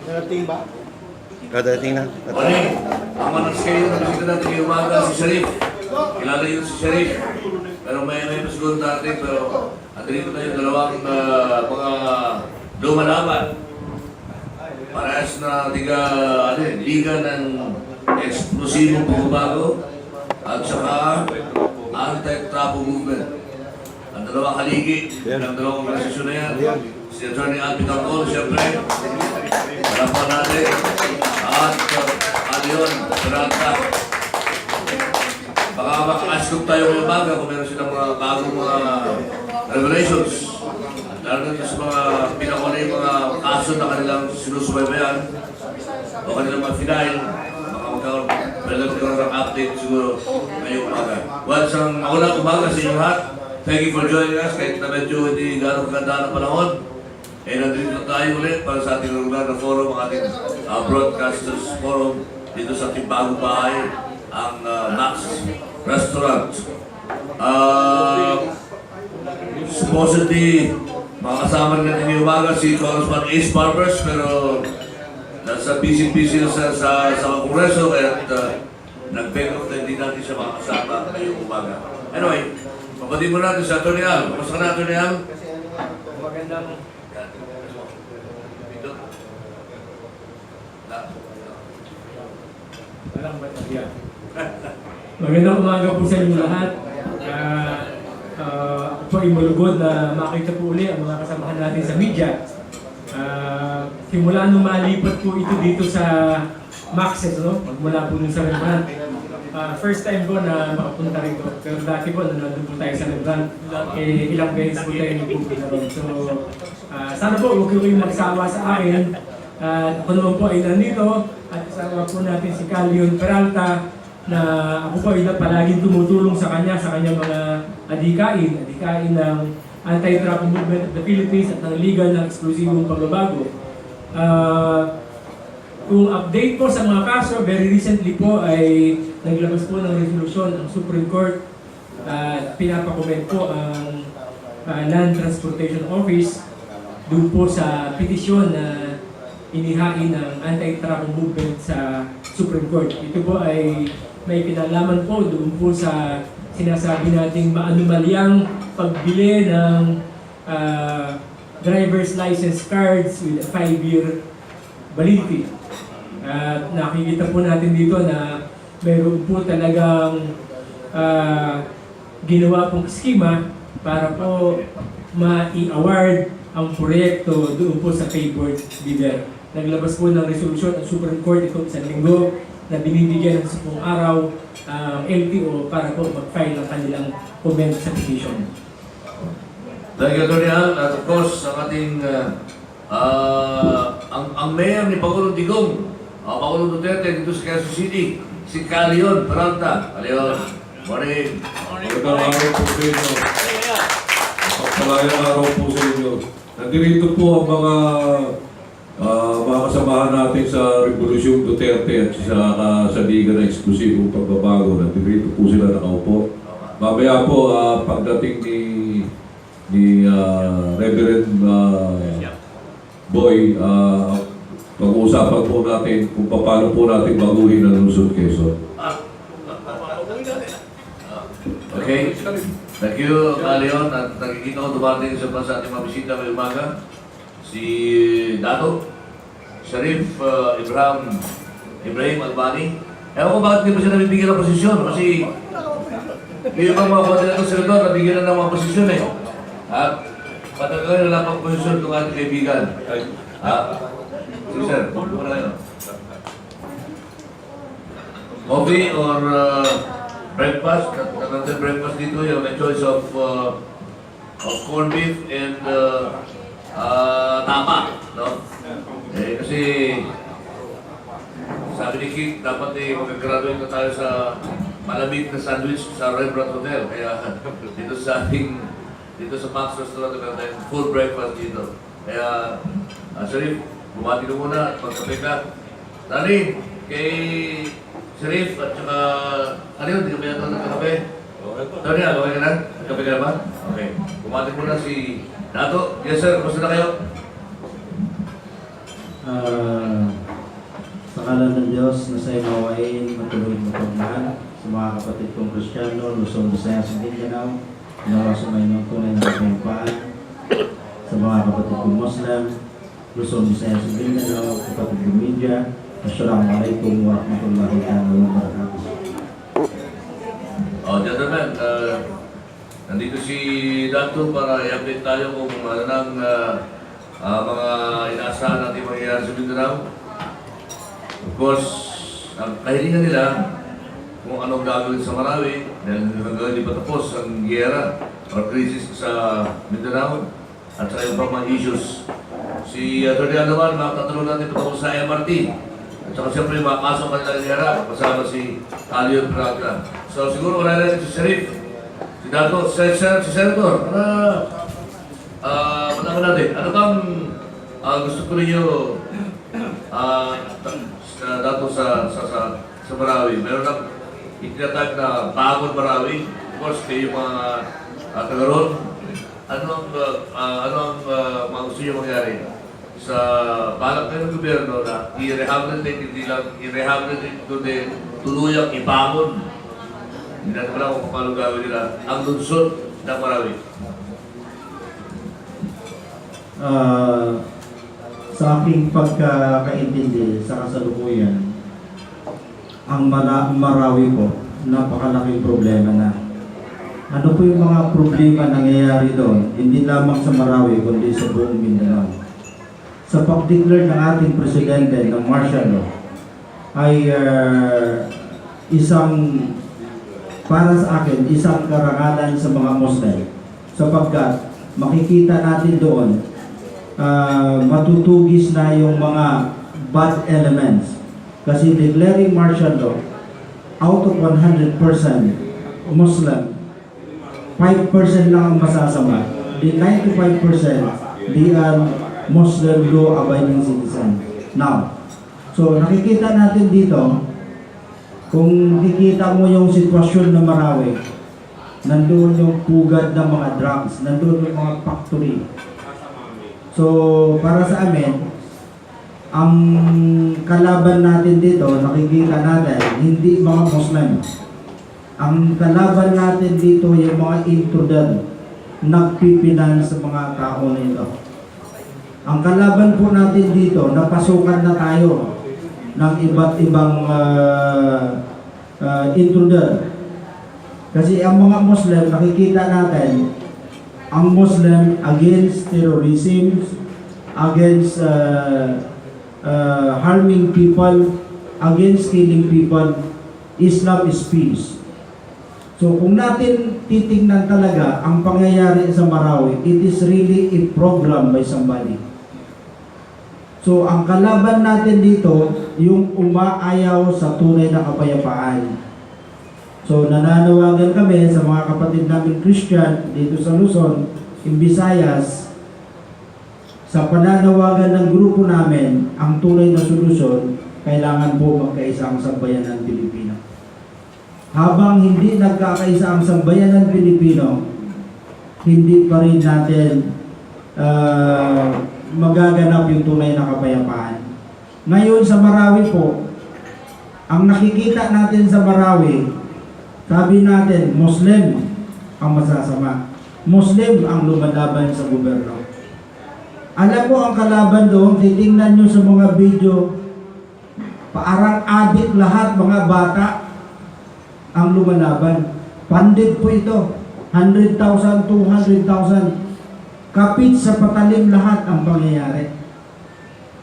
Narating ba? Dadating na. Morning. Ang manas kayo, nakikita natin yung umaga si Shariff. Kilala yun si Shariff. Pero may masugot natin, pero dito na yung dalawang mga lumalaban. Parehas na Liga ng Explosibong Pagbabago at saka ANTI-TRAPO movement. Ang dalawang haligi ng dalawang organisasyon na yan. Si Atty. Vitangcol, siyempre. Harapan natin. At Peralta. Baka maka-ask tayo ngayong umaga kung meron silang mga bagong mga revelations. Lalo na sa mga pinakuna yung mga kaso na kanilang sinusubaybayan o kanilang mga final, baka magkakaroon ng update siguro ngayong umaga. Well, ako lang umaga sa inyong lahat. Thank you for joining us kahit na medyo hindi gano'ng kaganda ng panahon. Nandito tayo ulit para sa ating regular na forum, ang ating broadcasters forum dito sa ating bagong bahay, ang Max Restaurant. Supposedly, makakasama rin natin yung umaga si Congressman Ace Barbers, pero nasa busy-busy na sa Kongreso kaya nag-beg off na hindi natin siya makakasama ngayong umaga. Anyway, kapatid mo natin sa Atty. Al. Kamusta ka na, Atty. Al? Magandang magandang umaga po sa inyo lahat. Ako ay malugod na makita po uli ang mga kasamahan natin sa media. Simula nung malipat po ito dito sa Maxes, no? Magmula po dun sa Rembrandt. First time ko na makapunta rito. Pero dati po, nandun po tayo sa Rembrandt. Ilang beses po tayo nagpupunta ron. So, sana po huwag kayong magsawa sa akin. Ako naman po ay nandito at kasama po natin si Peralta na ako po ay palaging tumutulong sa kanyang mga adikain ng Anti-TRAPO movement of the Philippines at ng Liga ng Explosibong Pagbabago. Kung update po sa mga kaso, very recently po ay naglabas po ng resolution ang Supreme Court at pinapakomment po ang Land Transportation Office doon po sa petisyon na inihain ng Anti-TRAPO movement sa Supreme Court. Ito po ay may kinalaman po doon po sa sinasabi nating maanumalyang pagbili ng driver's license cards with a 5-year validity. At nakikita po natin dito na mayroon po talagang ginawa pong schema para po ma-i-award ang proyekto doon po sa favored bidder. Naglabas po ng resolution ang Supreme Court itong isang linggo na binibigyan ng 10 araw ang LTO para po mag-file ang kanilang comment sa petition. Thank you, Atty. Al. At of course, ang ating ang mayor ni Pangulong Digong, Pangulong Duterte dito sa Quezon City, si Peralta. Morning. Magandang araw po sa inyo. Magandang araw po sa inyo. Nandito po ang mga kasamahan natin sa Revolusyong Duterte at sa Liga ng Explosibong Pagbabago. Nandito po sila nakaupo. Mamaya po, pagdating ni Reverend Boy, pag-uusapan po natin kung paano po natin baguhin ang Luzon, Quezon. Okay. Thank you, Leon. At nakikita ko dumating sa ating mga bisita ngayong umaga. Si Dato, Shariff, Ibrahim, Albani. Ewan ko bakit hindi pa siya nabibigyan ng posisyon. Kasi yung mga kandidato sa senador, nabigyan na ng mga posisyon eh. At patagal na lang pang posisyon itong ating kaibigan. Si sir, muna kayo. Coffee or breakfast? Another breakfast dito, you have a choice of corned beef and tama, no? Kasi sabi ni Kik, dapat mag-graduate na tayo sa malamig na sandwich sa Rembrandt Hotel. Kaya dito sa Max Restaurant, natin full breakfast dito. Kaya, Shariff, bumati ko muna at magkape ka. Dali, kay Shariff at saka, ano yun, hindi ka ba yata nagkakape? Dali, okay ka na? Katabi ka naman? Okay. Bumati muna si Dato. Yes sir, gusto na kayo? Sa ngalan ng Diyos na sa imawain, matuloy mo pagmahal sa mga kapatid kong Kristiyano, Luzon, Visayas, Mindanao, nawa sumay ng tunay na kapayapaan sa mga kapatid kong Muslim, Luzon, Visayas, Mindanao, kapatid kong media. Assalamualaikum warahmatullahi wabarakatuh. Gentlemen, nandito si Dato para i-update tayo kung ano ng mga inaasahan natin mangyayari sa Mindanao. Of course, ang kahilingan nila kung anong gagawin sa Marawi dahil hanggang hindi pa tapos ang giyera or crisis sa Mindanao at sa iba mga issues. Si Atty. naman, makakatanong natin patapos sa MRT. At saka siyempre mga kaso kanilang giyera kasama si Atty. Peralta. So siguro wala natin si Shariff, si Dato, si Senator, para malaman natin. Ano bang gusto ko ninyo Dato sa Marawi? Meron lang itinatag na Bagong Marawi. Of course, kayo mga taga-roon. Ano ang mga gusto nyo mangyari sa balak ng gobyerno na i-rehabilitate, hindi lang i-rehabilitate kundi tuluyang ibangon? Hindi natin pala kung paano gawin nila ang lungsod ng Marawi. Sa aking pagkakaintindi sa kasalukuyan, ang Marawi po, napakalaking problema na. Ano po yung mga problema nangyayari doon? Hindi lamang sa Marawi, kundi sa buong Mindanao. Sa pag-declare ng ating presidente ng martial law, ay para sa akin, isang karangalan sa mga Muslim. Sapagkat makikita natin doon, matutugis na yung mga bad elements. Kasi declaring martial law, out of 100% Muslim, 5% lang ang masasama. The 95% they are Muslim law-abiding citizen. Now, so nakikita natin dito, kung nakikita mo yung sitwasyon ng Marawi, nandoon yung pugad ng mga drugs, nandoon yung mga factory. So, para sa amin, ang kalaban natin dito, nakikita natin, hindi mga Muslim. Ang kalaban natin dito, yung mga intruder, nagpipinan sa mga tao na ito. Ang kalaban po natin dito, napasukan na tayo ng iba't ibang intruder. Kasi ang mga Muslim, nakikita natin, ang Muslim against terrorism, against harming people, against killing people. Islam is peace. So kung natin titingnan talaga ang pangyayari sa Marawi, it is really a program by somebody. So ang kalaban natin dito, yung umaayaw sa tunay na kapayapaan. So nananawagan kami sa mga kapatid namin Christian dito sa Luzon, in Visayas, sa pananawagan ng grupo namin, ang tunay na solusyon, kailangan po magkaisa ang sambayanan Pilipino. Habang hindi nagkakaisa ang sambayanan Pilipino, hindi pa rin natin magaganap yung tunay na kapayapaan. Ngayon sa Marawi po, ang nakikita natin sa Marawi, sabi natin, Muslim ang masasama. Muslim ang lumalaban sa gobyerno. Alam mo ang kalaban doon, titingnan nyo sa mga video, parang adik lahat, mga bata ang lumalaban. Pandit po ito, 100,000, 200,000. Kapit sa patalim lahat ang pangyayari.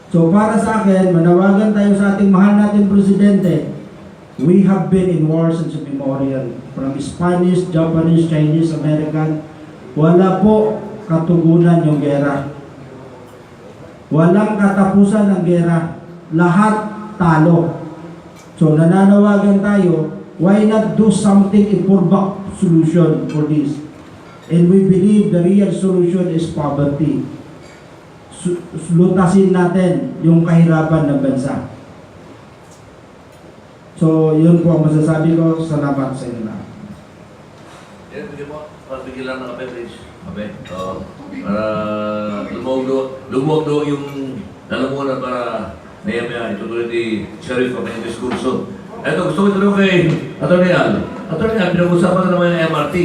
So para sa akin, manawagan tayo sa ating mahal natin Presidente. We have been in war since memorial. From Spanish, Japanese, Chinese, American. Wala po katugunan yung gera. Walang katapusan ng gera. Lahat talo. So nananawagan tayo, why not do something, a fallback solution for this? And we believe the real solution is poverty. Lutasin natin yung kahirapan ng bansa. So, yun po ang masasabi ko. Salamat sa inyo lahat. Yan, Pabigyan lang ng kape, please. Kape? Oo. Para lumuwag doon yung lalamunan para maya-maya itutuloy ni Shariff ang kanyang diskurso. Eto, gusto ko itanong kay Atty. Atty. Pinag-usapan na naman yung MRT.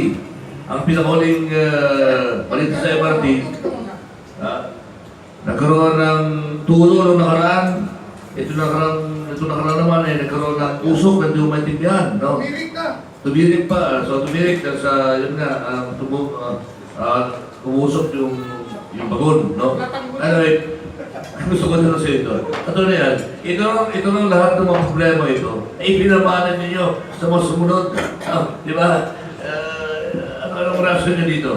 Ang pinakahuling balita sa MRT, nagkaroon ng tulo nung nakaraan. Ito nakaraan naman nagkaroon ng usok na hindi maintindihan. No? Tumirik pa. So tumirik dahil sa, yun nga, umusok yung bagon. No? Anyway, gusto ko na sa ito. Ito lang lahat ng mga problema ito ay pinamanan ninyo sa mga sumunod. Di ba? Anong rasyon nyo dito?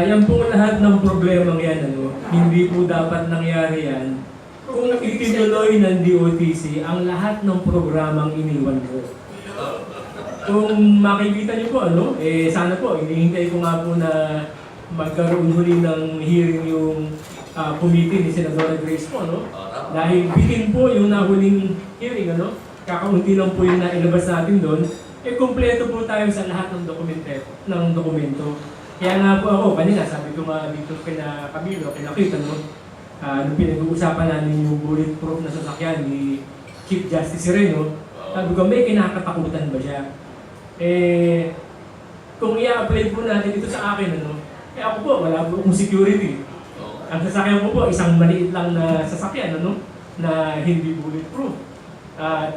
Yan po lahat ng problemang yan, hindi po dapat nangyari yan kung itinuloy ng DOTC ang lahat ng programang iniwan ko. Kung makikita niyo po, sana po, hinihintay ko nga po na magkaroon huli ng hearing yung committee ni Senadora Grace po, dahil bitin po yung nahuling hearing, kakaunti lang po yung nailabas natin doon, kumpleto po tayo sa lahat ng dokumento. Kaya nga po ako, kanina sabi ko nga dito kina Camilo, kinakita nung pinag-uusapan namin yung bulletproof na sasakyan ni Chief Justice Sereno, sabi ko may kinakatakutan ba siya? Kung i-apply po natin ito sa akin, ako po, wala po akong security. Ang sasakyan ko po, isang maliit lang na sasakyan, na hindi bulletproof.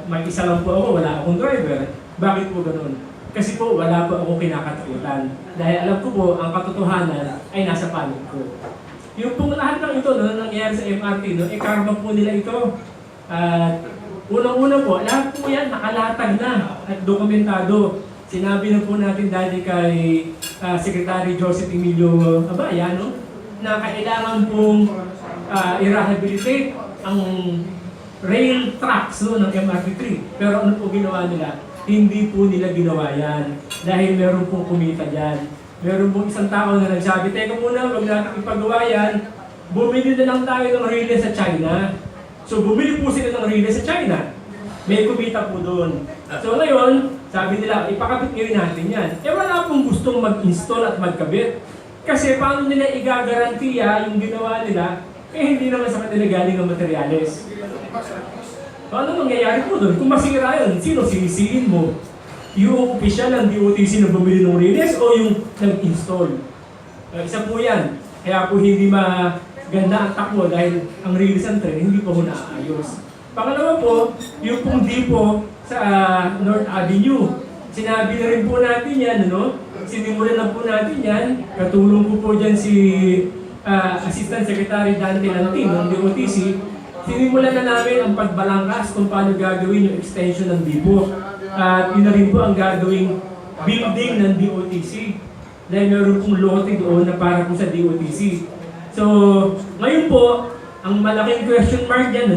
May isa lang po ako, wala akong driver. Bakit po ganun? Kasi po, wala po akong kinakatakutan. Dahil alam ko po, ang katotohanan ay nasa panig ko. Yung pong lahat ng ito, nangyayari sa MRT, karma po nila ito. Unang-una po, lahat po yan nakalatag na at dokumentado. Sinabi na po natin dati kay Secretary Joseph Emilio Abaya, na kailangan pong i-rehabilitate ang rail tracks ng MRT3. Pero ano po ginawa nila? Hindi po nila ginawa yan. Dahil meron pong kumita dyan. Meron pong isang tao na nagsabi, teka muna, wag natin ipagawa yan. Bumili na lang tayo ng relay sa China. So bumili po sila ng relay sa China. May kumita po doon. So ngayon, sabi nila, ipakabit ngayon natin yan. Wala pong gustong mag-install at magkabit. Kasi paano nila igagarantiya yung ginawa nila, hindi naman sa kanila galing ang materyales. So ano mangyayari po doon? Kung masira yun, sino sinisihin mo? Yung opisyal ng DOTC na bumili ng relays o yung nag-install? Isa po yan. Kaya po hindi maganda ang takbo dahil ang release and train hindi po naayos. Pangalawa po, yung pong depo sa North Avenue. Sinabi na rin po natin yan, Sinimulan na po natin yan. Katulong ko po dyan si Assistant Secretary Dante Lantin ng DOTC. Sinimulan na namin ang pagbalangkas kung paano gagawin yung extension ng depo. At yun na rin po ang gagawing building ng DOTC. Dahil meron pong lote doon na para po sa DOTC. So, ngayon po, ang malaking question mark dyan,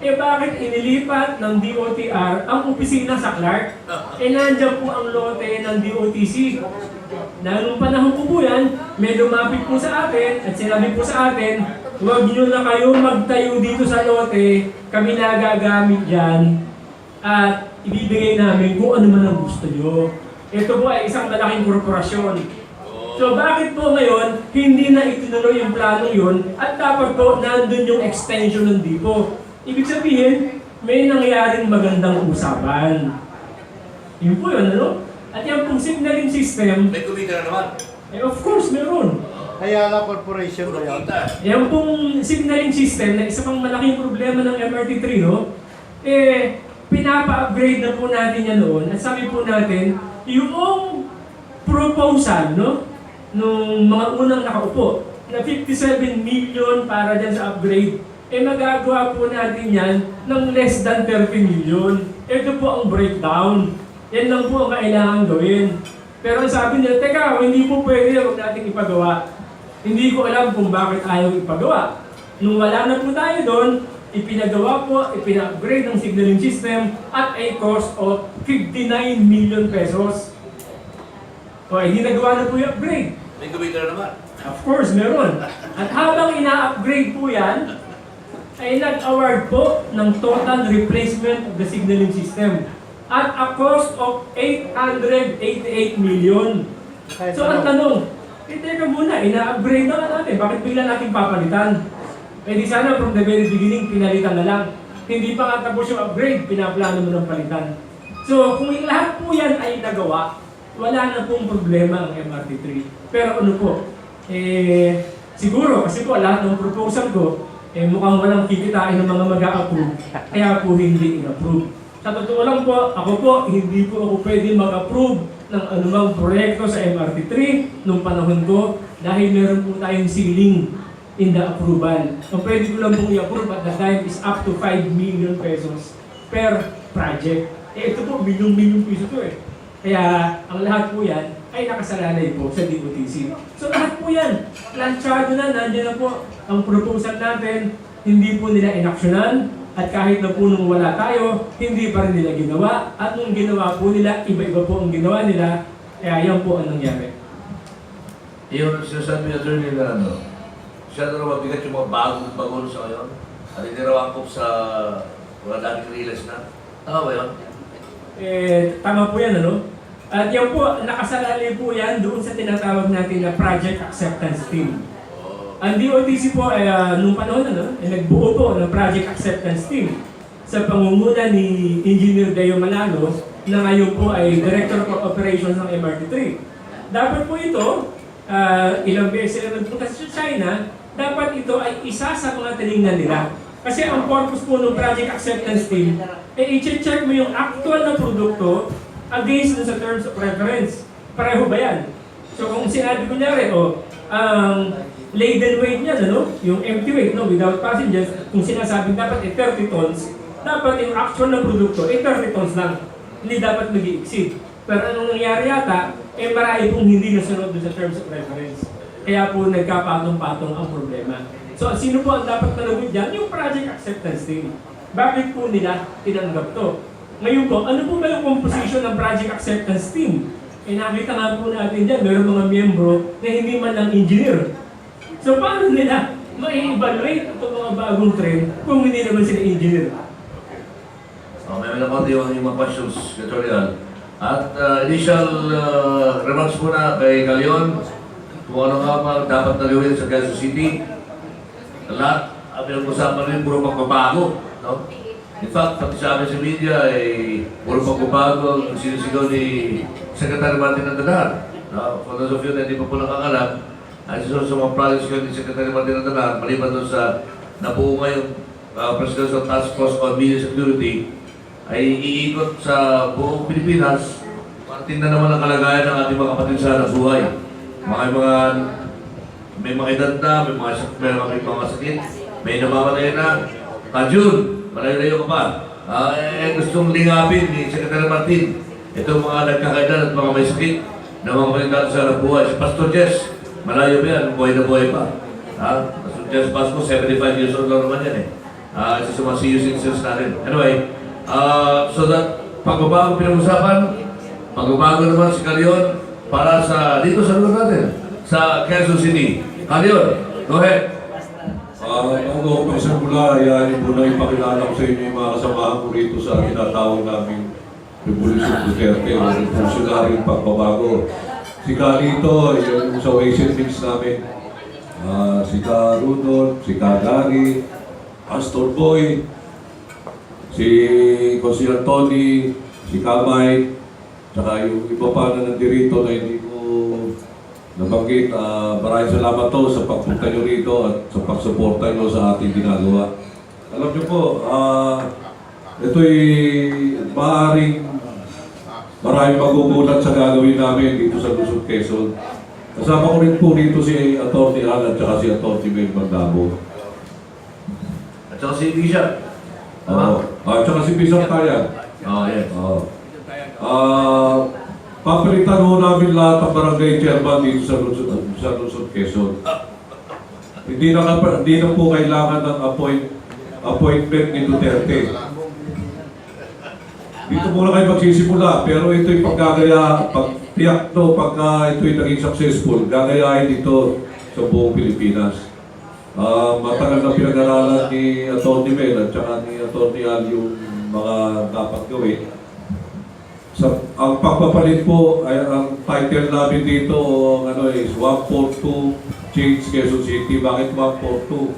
bakit inilipat ng DOTR ang opisina sa Clark? Nandiyan po ang lote ng DOTC. Nung panahon po yan, may lumapit po sa atin at sinabi po sa atin, huwag nyo na kayo magtayo dito sa lote, kami nagagamit dyan at ibibigay namin kung ano man ang gusto nyo. Ito po ay isang malaking korporasyon. So bakit po ngayon, hindi na itinuloy yung planong yun at dapat po nandun yung extension ng depo? Ibig sabihin, may nangyaring magandang usapan. Yun po yun, At yan pong signaling system, May kumita na naman. of course, meron. Ayala Corporation ba yan? Yan pong signaling system na isa pang malaking problema ng MRT3, pinapa-upgrade na po natin yan noon. At sabi po natin, yung proposal, nung mga unang nakaupo, na 57 million para dyan sa upgrade, magagawa po natin yan ng less than 30 million. Ito po ang breakdown. Yan lang po ang kailangan gawin. Pero sabi nila, teka, hindi po pwede, huwag natin ipagawa. Hindi ko alam kung bakit ayaw ipagawa. Nung wala na po tayo doon, ipinagawa po, ipina-upgrade ng signaling system at a cost of 59 million pesos. O, hindi nagawa na po yung upgrade. May kumita na naman. Of course, meron. At habang ina-upgrade po yan, ay nag-award po ng total replacement of the signaling system. at a cost of 888 million. So ang tanong, teka muna, ina-upgrade na nga natin, bakit bigla natin papalitan? Eh di sana from the very beginning, pinalitan na lang. Hindi pa nga tapos yung upgrade, pinaplano mo ng palitan. So kung lahat po yan ay nagawa, wala na pong problema ang MRT3. Pero ano po, siguro, kasi po lahat ng proposal ko, mukhang walang kikitain ng mga mag-a-approve, kaya po hindi in-approve. Sa totoo lang po, ako po, hindi po ako pwede mag-approve ng anumang proyekto sa MRT3 nung panahon ko dahil meron po tayong ceiling in the approval. Ang pwede ko lang pong i-approve at the time is up to 5 million pesos per project. Ito po, milyong-milyong piso to eh. Kaya ang lahat po yan ay nakasalalay po sa DOTC. So lahat po yan, planchado na, nandiyan na po ang proposal natin, hindi po nila inaksyonan, at kahit na po nung wala tayo, hindi pa rin nila ginawa, at nung ginawa po nila, iba-iba po ang ginawa nila, kaya yan po ang nangyari. Yung sinasabi ni Atty. na siya na raw mabigat yung mga bagong bago sa ngayon, at hindi raw angkop sa mga dating realize na. Tama ba yun? Tama po yan, ano? At yan po, nakasalalay po yan doon sa tinatawag natin na Project Acceptance Team. Ang DOTC po ay nung panahon nagbuo po ng Project Acceptance Team sa pangunguna ni Engineer Deo Manalo na ngayon po ay Director of Operations ng MRT3. Dapat po ito, ilang beses sila nagpunta sa China, dapat ito ay isa sa mga tinignan nila. Kasi ang purpose po ng Project Acceptance Team ay i-check mo yung actual na produkto against sa terms of reference. Pareho ba yan? So kung sinabi ko niya rin, ang laden weight niya, yung empty weight, without passengers, kung sinasabing dapat 30 tons, dapat yung actual na produkto 30 tons lang. Hindi dapat mag-i-exceed. Pero anong nangyari yata, marami pong hindi nasunod sa terms of reference. Kaya po nagkapatong-patong ang problema. So sino po ang dapat managod dyan? Yung Project Acceptance Team. Bakit po nila tinanggap to? Ngayon po, ano po ba yung composition ng Project Acceptance Team? Nakita nga po natin dyan, mayroong mga miyembro na hindi man lang engineer. So paano nila ma-evaluate itong mga bagong trend kung hindi naman sila engineer? May mga konti yung mga questions, tutorial. At initial remarks muna kay Galion, kung ano nga ba dapat naliwin sa Quezon City. Lahat, ang pinag-usapan rin, puro pagbabago. No? In fact, pati sa amin sa media, puro pagbabago ang sinisigaw ni Secretary Martin Andanar. No? For those of you na hindi pa po nakakalam, ay sa mga projects ko ni Secretary Martin Andanar, maliban doon sa nabuo ngayong Presidential Task Force on Media Security, ay iikot sa buong Pilipinas, tingnan naman ang kalagayan ng ating mga kapatid sa buhay. May mga edad na, may mga sakit, may namamatay na. June, malayo-layo ka pa. Gustong lingapin ni Secretary Martin itong mga nagkakaedad at mga may sakit na mga kapatid sa buhay. Si Pastor Jess, malayo ba yan? Buhay na buhay pa. Pastor Jess Pasco, 75 years old lang naman yan isa sa mga CU citizens natin. Anyway, so that pagbabago pinag-usapan, pagbabago naman si Carion para sa dito sa lugar natin, sa Quezon City. Carion, go ahead. Bago ko isang mula, ayahin po na ipakilala ko sa inyo yung mga kasamahan ko rito sa tinatawag naming Revolution DUTERTE o Revolutionary Pagbabago. Si Kalito, yung sa Asian Mix namin, si Ka Rudolph, si Ka Gani, Pastor Boy, si Counsel Tony, si Kamay, tsaka yung iba pa na nandirito na hindi ko nabanggit. Maraming salamat to sa pagpunta nyo rito at sa pagsuporta nyo sa ating ginagawa. Alam nyo po, ito'y maraming magugulat sa gagawin namin dito sa Luzon, Quezon. Kasama ko rin po dito si Atty. Al at saka si Atty. Mel Mandabo. At saka si Bishop. At saka si Bishop Tayan. Yes. Papalitan ho namin lahat ang barangay chairman dito sa Luzon, Quezon. Hindi na po kailangan ng appointment ni Duterte. Dito muna kayo magsisimula, pero ito'y pagtiyak to, pagka ito'y naging successful, gagayahin dito sa buong Pilipinas. Matagal na pinag-aralan ni Atty. Mel at saka ni Atty. Al yung mga dapat gawin. Ang pagpapalit po, ay, ang title namin dito is 142 Change Quezon City. Bakit 142?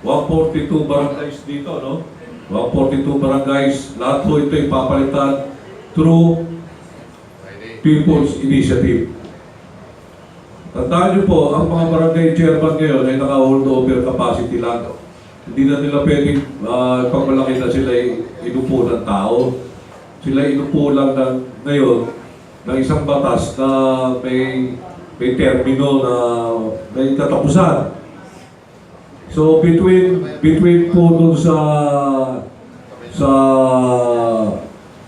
142 barangays dito, no? 142 barangays. Lahat po ito ipapalitan through People's Initiative. Tandaan niyo po, ang mga barangay chairman ngayon ay naka-holdover capacity lang. Hindi na nila pwedeng pagmalaki na sila inupo ng tao. Sila inupo lang ngayon ng isang batas na may termino na may katapusan. So between po dun sa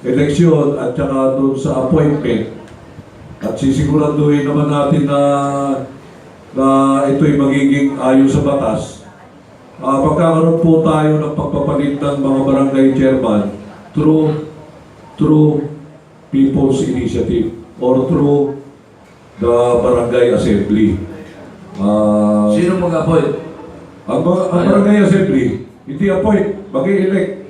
eleksyon at saka dun sa appointment, at sisiguraduhin naman natin na ito'y magiging ayon sa batas. Pagkakaroon po tayo ng pagpapalit ng mga barangay chairman through People's Initiative or through the Barangay Assembly. Sino mag-appoint? Ang Barangay Assembly, hindi appoint, mag-i-elect.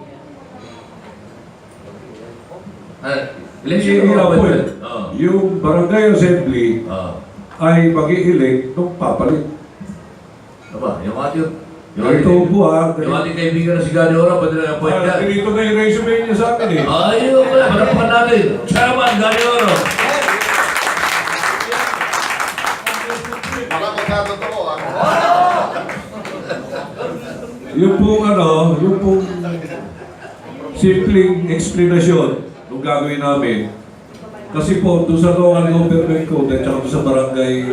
Election mag-appoint? Yung Barangay Assembly ay mag-i-elect nung papalit. Aba, yung ating kaibigan na si Gani Oro, pwede na appoint yan. Dito na yung resume niya sa akin eh. Ayun pala, panapan natin. Chairman, Gani Oro. Baka magkatotoo Yung pong simpleng explanation nung gagawin namin. Kasi po, doon sa local government code at saka sa barangay,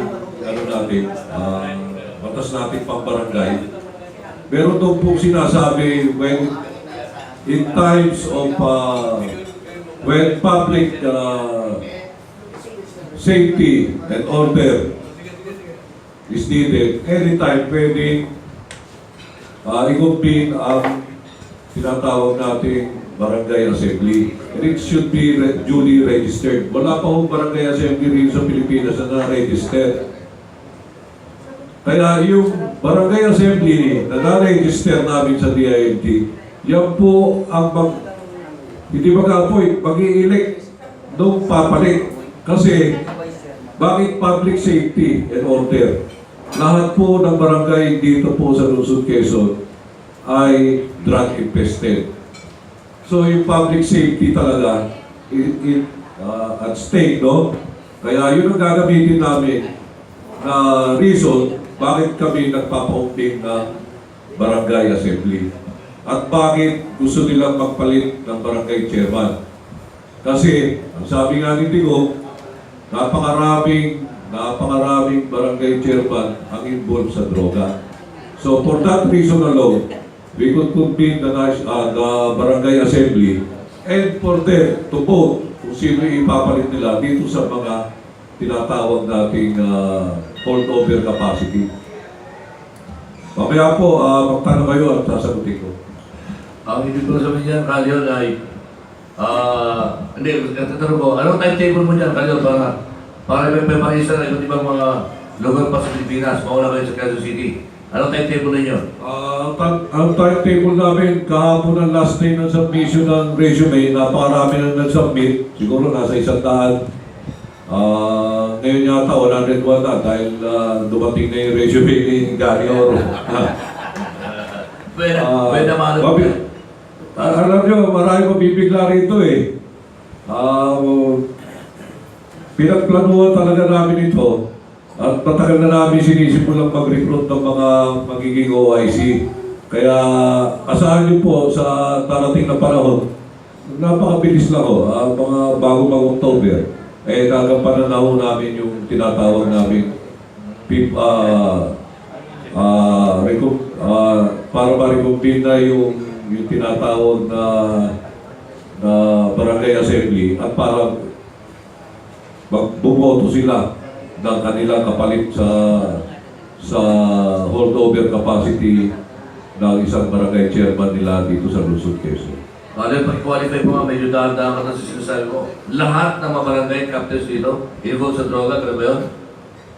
batas natin pang barangay, meron doon po sinasabi when in times of when public safety and order is needed, anytime pwede i-convene ang tinatawag nating Barangay Assembly. And it should be duly registered. Wala pa hong Barangay Assembly rin sa Pilipinas na na-registered. Kaya yung Barangay Assembly na na-register namin sa DILG, yan po ang hindi mag-appoint, mag-i-elect nung papalit. Kasi, bakit public safety and order? Lahat po ng barangay dito po sa Luzon, Quezon ay drug infested. So yung public safety talaga at stake, no? Kaya yun ang gagamitin namin na reason bakit kami nagpapa-opening ng Barangay Assembly. At bakit gusto nilang magpalit ng barangay chairman. Kasi, ang sabi nga ni Tigo, napakaraming barangay chairman ang involved sa droga. So for that reason alone, we could convene the Barangay Assembly and for them to vote kung sino ipapalit nila dito sa mga tinatawag nating holdover capacity. Mamaya po, magtanong kayo at sasagutin ko. Ang ibig ko sabihin niyan, Kalyon, ay nagtatanong ko, anong timetable mo niyan, Kalyon, para may parisa na iba't ibang mga lugar pa sa Pilipinas, mauna kayo sa Quezon City. Anong timetable ninyo? Ang timetable namin, kahapon ang last day ng submission ng resume, napakarami na nag-submit, siguro nasa 100. Ngayon yata 101 na dahil dumating na yung resume ni Gani Oro. Pwede naman. Alam nyo, marami mabibigla rito eh. Pinagplanuhan talaga namin ito. At matagal na namin sinisimulang mag-recruit ng mga magiging OIC. Kaya asahan niyo po sa darating na panahon, napakabilis lang ho, mga bago-bagong October, gagampanan na ho namin yung tinatawag namin para ma-reconvene na yung tinatawag na Barangay Assembly at para magbumoto sila ng kanilang kapalit sa holdover capacity ng isang barangay chairman nila dito sa Luzon, Quezon. Kaya pag-qualify po nga, medyo dahan-dahan ka na sa sinasabi ko. Lahat ng mga barangay captains dito, involved sa droga, kaya ba yun?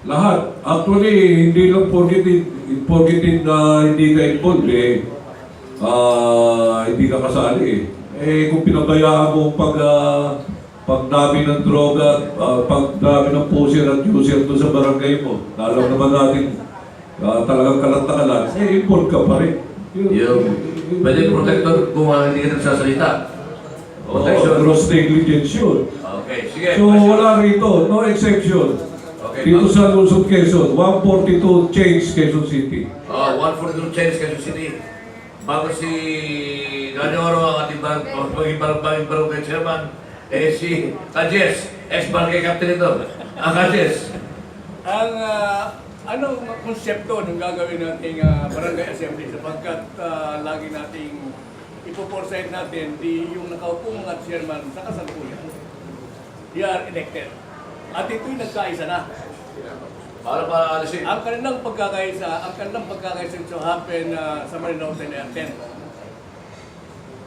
Lahat. Actually, hindi lang porkitin na hindi ka involved hindi ka kasali eh. Kung pinabayaan mo pagdami ng droga, pagdami ng pusher at user doon sa barangay mo. Alam naman natin, talagang kalat-akalan, involved ka pa rin. Pwede protector kung hindi ka nagsasalita. Gross negligence yun. Okay, sige. So wala rito, no exception. Okay, Dito sa Luzon, Quezon, 142 change Quezon City. 142 change Quezon City. Bago si Gani Oro ang ating barangay chairman, si Kajes, ex-barangay captain ito. Kajes. Ang anong konsepto ng gagawin nating barangay assembly sapagkat lagi nating ipo-foresight natin yung nakaupong mga chairman sa kasalukuyan. They are elected. At ito'y nagkaisa na. Para alisin. Ang kanilang pagkakaisa to happen sa Marinao 10 and 10.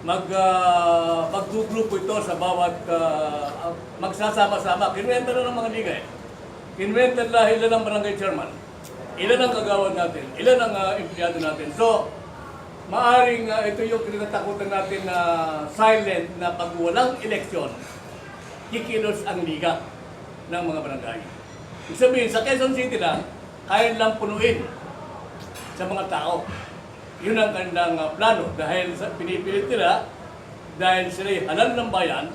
Maggugrupo ito sa bawat magsasama-sama. Kinwenta na ng mga liga eh. Kinwenta na ilan ang barangay chairman. Ilan ang kagawad natin. Ilan ang empleyado natin. So, maaring ito yung kinatakutan natin na silent na pag walang eleksyon, kikilos ang liga ng mga barangay. Ibig sabihin, sa Quezon City lang, kaya lang punuin sa mga tao. Yun ang kanilang plano dahil pinipilit nila dahil sila'y halal ng bayan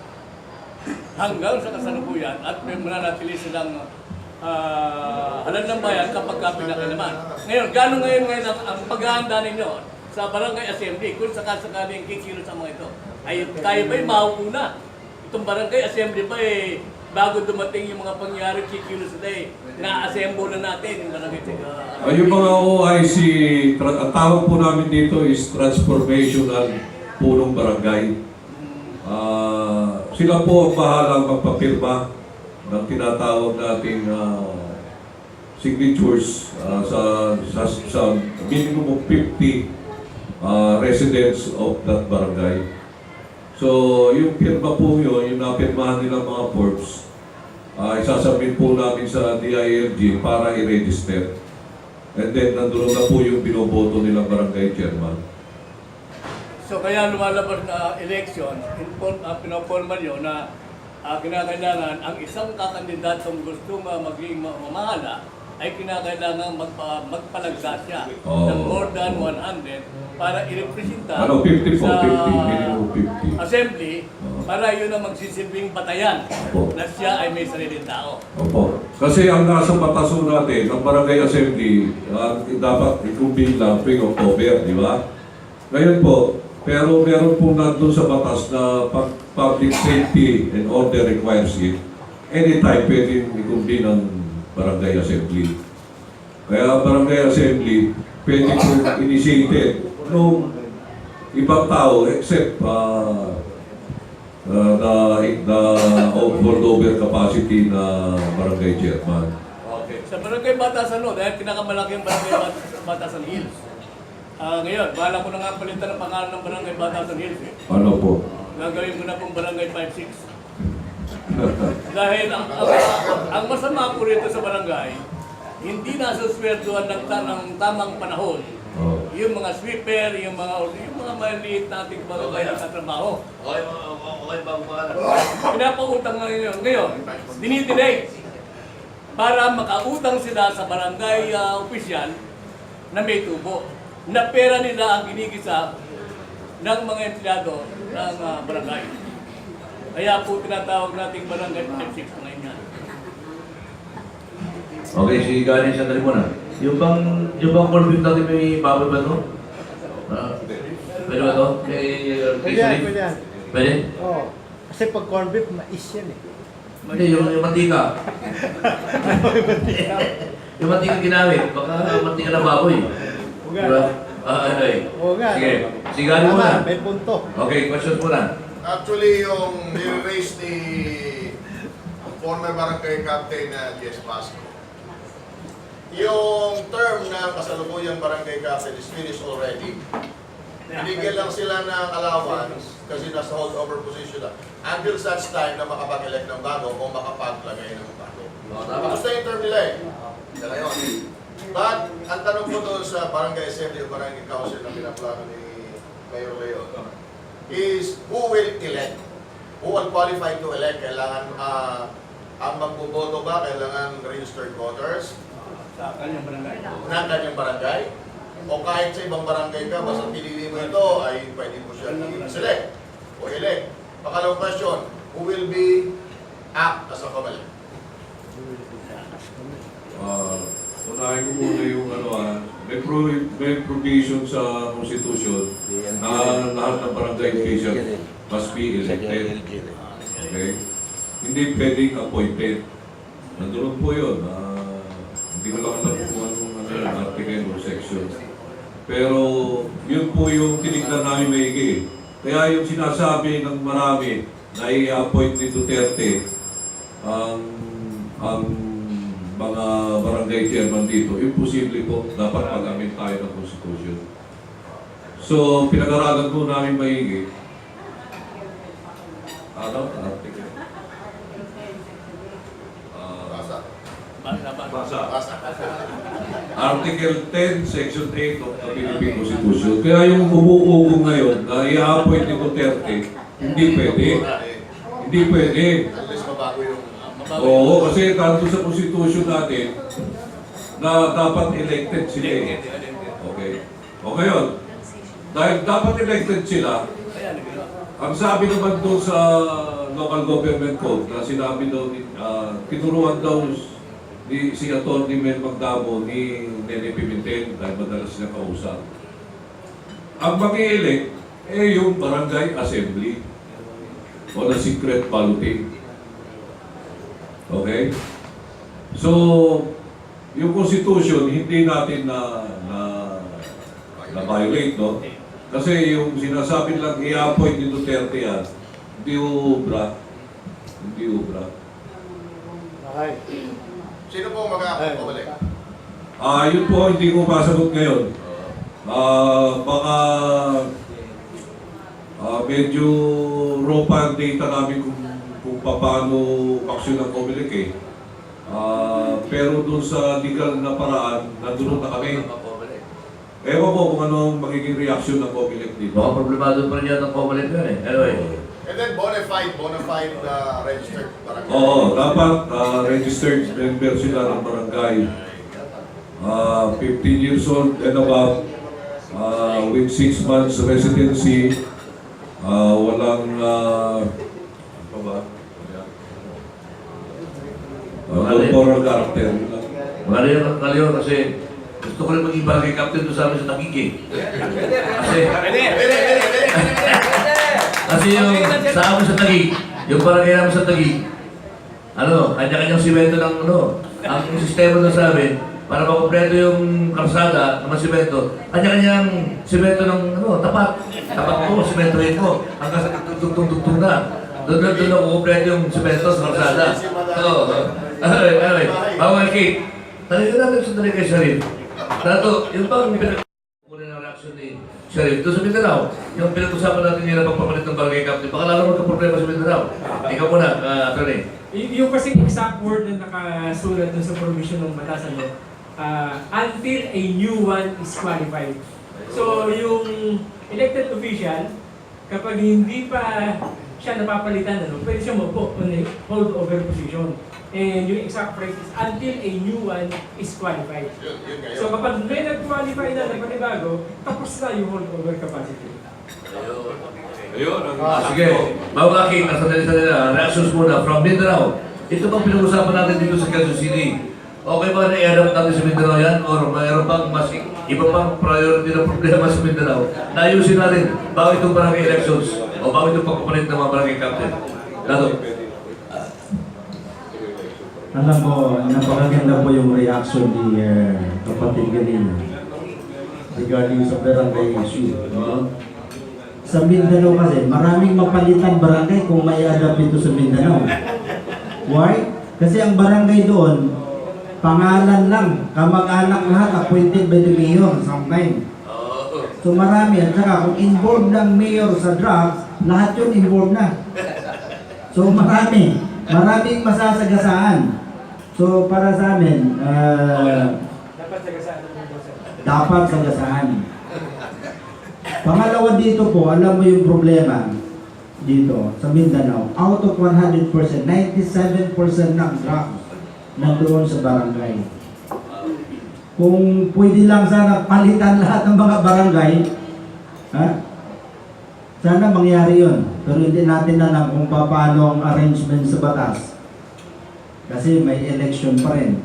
hanggang sa kasalukuyan at may mananatili silang halal ng bayan kapag pinakailaman. Ngayon, gano'n ngayon ang paghahanda ninyo sa barangay assembly kung sakasakaling kikilos ang mga ito? Ay, tayo ba'y mauuna? Itong barangay assembly ba bago dumating yung mga pangyari kikilos today, na-assemble na natin yung barangay. Yung mga OIC, ang tawag po namin dito is transformational punong barangay. Sila po ang bahalang magpapirma ng tinatawag nating signatures sa minimum of 50 residents of that barangay. So, yung pirma po yun, yung napirmahan nilang mga forms, isasabit po namin sa DILG para i-register. And then, nandun na po yung binoboto nilang barangay chairman. So, kaya lumalabas na election, pinapormal yun na kinakailangan ang isang kakandidatong gustong maging mamahala ay kinakailangan magpalagda siya ng more than 100 para i-representa 50 po, sa 50, minimum 50. assembly para yun ang magsisilbing batayan na siya ay may sariling tao. Opo. Kasi ang nasa bataso natin, ang barangay assembly, dapat i-convene lang tuwing October, di ba? Ngayon po, pero meron po nandun sa batas na public safety and order requires it. Anytime pwedeng i-convene ang barangay assembly. Kaya barangay assembly, pwede po initiated nung ibang tao except the holdover capacity na barangay chairman. Okay. Sa barangay Batasan, dahil pinakamalaki ang barangay Batasan Hills. Ngayon, bahala ko na nga palitan ng pangalan ng barangay Batasan Hills. Ano po? Gagawin ko na pong barangay 5-6. Dahil ang masama po rito sa barangay, hindi nasuswerduhan ng tamang panahon. Yung mga sweeper, yung mga maliit nating barangay na katrabaho. Okay, bago pangalan. Pinapautang ngayon, dinidelay para makautang sila sa barangay opisyal na may tubo. Na pera nila ang ginigisa ng mga empleyado ng barangay. Kaya po tinatawag nating barangay 5-6 ngayon yan. Okay, si Gani, sandali mo na. Yung bang convict natin may baboy ba ito? Pwede ba ito? Pwede yan, pwede yan. Pwede? Oo. Kasi pag corn beef, mais yan eh. Hindi, yung mantika. Yung mantika ginamit, baka mantika na baboy. Huwag Diba? Oo nga. Sige, si Gani muna. May punto. Okay, questions muna. Actually, yung nire-raise ni former barangay captain na Jess Pasco, yung term ng kasalukuyang barangay captain is finished already. Binigyan lang sila ng allowance kasi nasa holdover position lang until such time na makapag-elect ng bago o makapaglagay ng bago. Tapos na yung term nila eh. Yan na yun. But, ang tanong ko doon sa barangay assembly o barangay council na pinaplano ni Mayor Leon is who will elect who are qualified to elect, kailangan ang magboboto ba, kailangan registered voters Sa kanyang barangay. ng kanyang barangay? O kahit sa ibang barangay ka, basta pinili mo ito, ay pwede mo siya i-select o elect. Pangalawang question, who will be act as a COMELEC? Unahin ko muna yung may provision sa Constitution na lahat ng barangay official must be elected. Okay? Hindi pwedeng appointed. Nandun po yun. Hindi ko lang alam kung anong article o section. Pero yun po yung tinignan namin maigi. Kaya yung sinasabi ng marami na i-appoint ni Duterte ang mga barangay chairman dito, imposible po, dapat pag-amin tayo ng Constitution. So, pinag-aralan po namin maigi. Article. Basa. Article 10, Section 8 of the Philippine Constitution. Kaya yung umuugong ngayon na i-appoint ni Duterte, hindi pwede. Hindi pwede. Unless mabago yung... Oo, kasi tanto sa Constitution natin na dapat elected sila. Okay. O ngayon, dahil dapat elected sila, ang sabi naman doon sa local government code na sinabi daw, tinuruan daw si Atty. Mel Magdamo ni Nene Pimentel dahil madalas sila kausap. Ang mag-i-elect, yung barangay assembly o na secret balloting. Okay? So, yung Constitution, hindi natin na-violate, no? Kasi yung sinasabi lang i-appoint ni Duterte yan, hindi ubra. Hindi ubra. Okay. Sino po mag-a-appoint COMELEC? Yun po, hindi ko masagot ngayon. Baka medyo raw pa ang data namin kung paano aksyon ng COMELEC eh. Pero dun sa legal na paraan, nandun na kami. Ewan ko kung anong magiging reaction ng COMELEC dito. Baka problemado pa rin yan ng COMELEC yan eh. Anyway. And then bona fide registered barangay. Oo, dapat registered member sila ng barangay. 15 years old and above, with 6 months residency, walang ano ba? Moral character. Magaliw kasi gusto ko rin maging barangay captain doon sa amin sa Taguig eh. Kasi yung sa amin sa Taguig, yung barangay namin sa Taguig, kanya-kanyang simento ng ang sistema doon sa amin, para makumpleto yung karsada ng simento, kanya-kanyang simento ng tapat. Tapat ko, simentohin ko, hanggang sa tugtong na. Doon ako kumpleto yung simento sa karsada. Anyway, bawal Kate. Talaga natin sa talaga kay Shariff. Dato, yung bang pinag-kunin ng reaction ni Shariff doon sa Mindanao, yung pinag-usapan natin nila pagpapalit ng barangay captain, baka lalo magka-problema sa Mindanao. Ikaw muna, Atty. Yung kasing exact word na nakasulat dun sa provision ng batas, until a new one is qualified. So, yung elected official, kapag hindi pa siya napapalitan, pwede siya maupo on a holdover position. And yung exact phrase is, until a new one is qualified. So, kapag may nag-qualify na panibago, tapos na yung holdover capacity. Ayun. Sige, bago aking nasa nila, reactions muna from Mindanao. Ito bang pinag-usapan natin dito sa Quezon City? Okay ba na i-adapt natin sa Mindanao yan? Or mayroon pang mas iba pang priority na problema sa Mindanao? Nayusin natin bago itong barangay elections o bago itong pagpapalit ng mga barangay captain. Dato. Alam mo, napakaganda po yung reaction ni kapatid kanina regarding sa barangay issue. No? Sa Mindanao kasi, maraming mapalitan barangay kung may adapt ito sa Mindanao. Why? Kasi ang barangay doon, pangalan lang, kamag-anak lahat, appointed by the mayor sometime. So marami, at saka kung involved ng mayor sa drugs, lahat yun involved na. So maraming masasagasaan. So para sa amin, Dapat sagasaan ng boss. dapat sagasaan. Pangalawa dito po, alam mo yung problema, dito sa Mindanao, out of 100%, 97% ng drugs nandoon sa barangay. Kung pwede lang sana palitan lahat ng mga barangay, sana mangyari yun. Pero hindi natin alam kung paano ang arrangement sa batas. Kasi may election pa rin.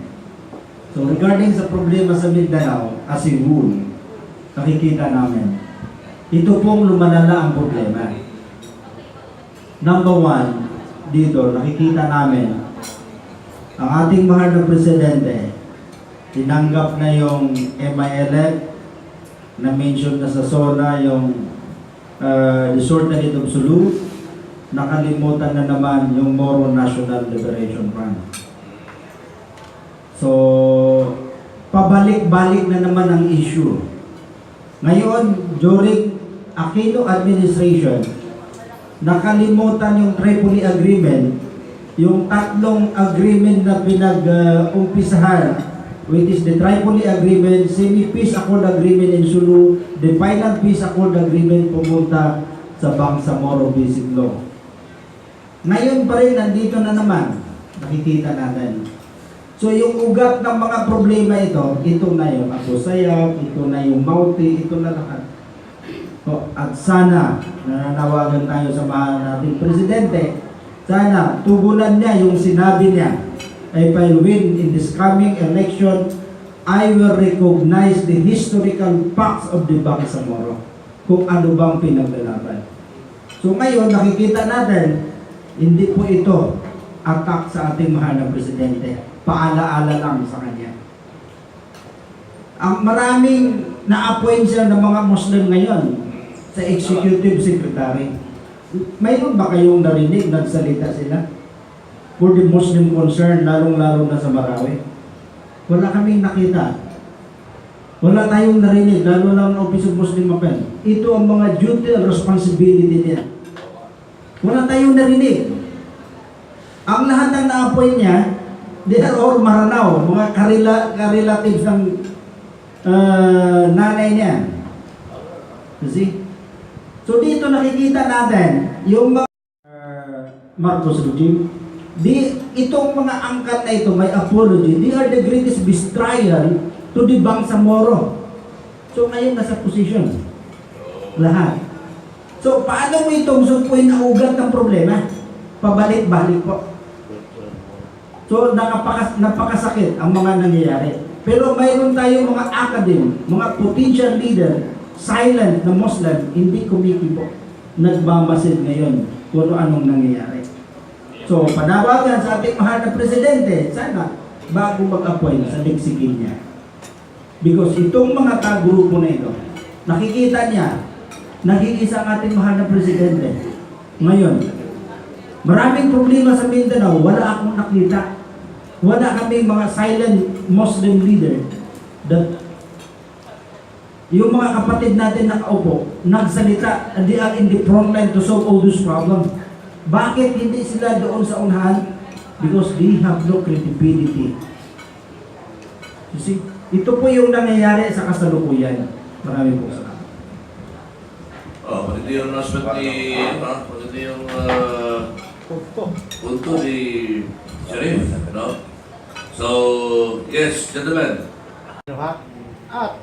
So regarding sa problema sa Mindanao, as a whole, nakikita namin, ito pong lumalala ang problema. Number one, dito nakikita namin, ang ating mahal na presidente, tinanggap na yung MILF, na-mention na sa SONA yung Disorderly of Sulu, nakalimutan na naman yung Moro National Liberation Front. So, pabalik-balik na naman ang issue. Ngayon, during Aquino administration, nakalimutan yung Tripoli Agreement, yung tatlong agreement na pinag-umpisahan, which is the Tripoli Agreement, Semi-Peace Accord Agreement in Sulu, the Final Peace Accord Agreement pumunta sa Bangsamoro Basic Law. Ngayon pa rin, nandito na naman, nakikita natin. So yung ugat ng mga problema ito na yung Apusayap, ito na yung Mauti, ito na lahat. So, at sana, nananawagan tayo sa mahal nating Presidente, sana tugunan niya yung sinabi niya, if I win in this coming election, I will recognize the historical facts of the Bangsamoro, kung ano bang pinaglalaban. So ngayon, nakikita natin, hindi po ito attack sa ating mahal na Presidente. Paalaala lang sa kanya. Ang maraming na-appoint siya ng mga Muslim ngayon sa Executive Secretary. Mayroon ba kayong narinig, nagsalita sila? For the Muslim concern, lalong-lalo na sa Marawi? Wala kaming nakita. Wala tayong narinig, lalo na ng Office of Muslim Affairs. Ito ang mga duty and responsibility niya. Wala tayong narinig. Ang lahat ng na-appoint niya, they are all Maranao, mga relatives ng nanay niya. You see? So dito nakikita natin, yung mga Marcos regime, itong mga angkat na ito, may apology, they are the greatest betrayal to the Bangsamoro. So ngayon nasa position. Lahat. So paano mo itong supuin ang ugat ng problema? Pabalik-balik po. So napakasakit ang mga nangyayari. Pero mayroon tayong mga academic, mga potential leader, silent na Muslim, hindi kumikibo. Nagmamasid ngayon kung anong nangyayari. So panawagan sa ating mahal na Presidente, sana bago mag-appoint sa leksikin niya. Because itong mga kagrupo na ito, nakikita niya, nag-iisa ang ating mahal na Presidente. Ngayon, maraming problema sa Mindanao, wala akong nakita. Wala kaming mga silent Muslim leader that yung mga kapatid natin nakaupo, nagsalita, and they are in the front line to solve all those problems. Bakit hindi sila doon sa unahan? Because they have no credibility. You see, ito po yung nangyayari sa kasalukuyan. Marami po sa maganda yung announcement ni, maganda yung punto ni Shariff, no? So, yes, gentlemen. At,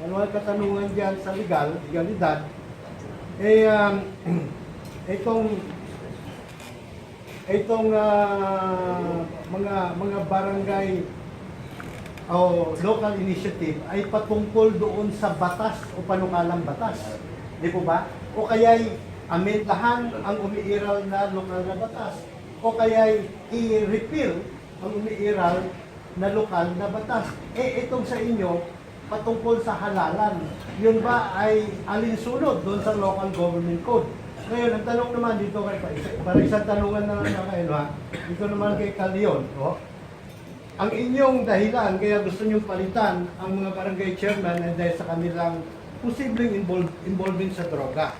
ano ang katanungan dyan sa legalidad, itong mga barangay o local initiative ay patungkol doon sa batas o panukalang batas. Di po ba? O kaya'y amentahan ang umiiral na lokal na batas. O kaya'y i-repeal ang umiiral na lokal na batas. Itong sa inyo, patungkol sa halalan, yun ba ay alinsunod doon sa local government code? Ngayon, ang tanong naman dito kay para isang tanungan na kayo, dito naman kay Calion, ang inyong dahilan kaya gusto nyong palitan ang mga barangay chairman dahil sa kanilang posibleng involvement sa droga.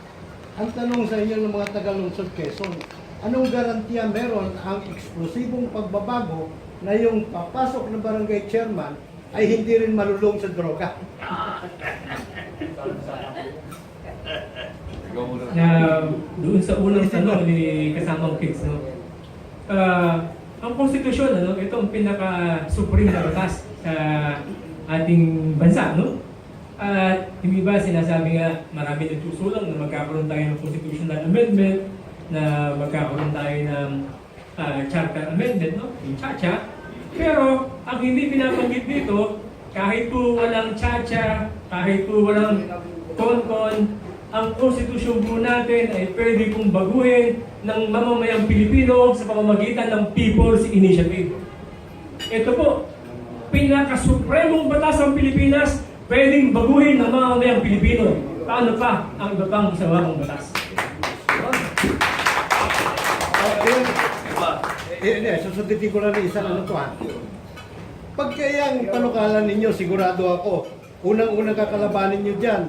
Ang tanong sa inyo ng mga taga-lungsod Quezon, anong garantiya meron ang eksplosibong pagbabago na yung papasok ng barangay chairman ay hindi rin malulong sa droga? na doon sa unang tanong ni kasamang kids, no? Ang konstitusyon, ano, ito ang pinaka-supreme na batas sa ating bansa, no? At hindi ba sinasabi nga marami nagsusulang na magkakaroon tayo ng constitutional amendment, na magkakaroon tayo ng charter amendment, no? Yung chacha. Pero ang hindi pinapanggit dito, kahit po walang chacha, kahit po walang konkon, ang konstitusyon po natin ay pwede pong baguhin ng mamamayang Pilipino sa pamamagitan ng People's Initiative. Ito po, pinaka-supremong batas ng Pilipinas, pwedeng baguhin ng mamamayang Pilipino. Paano pa ang iba pang isawang batas? Susundutin ko lang isang ano to ha. Pag kayang panukalan ninyo, sigurado ako, unang-unang kakalabanin nyo dyan,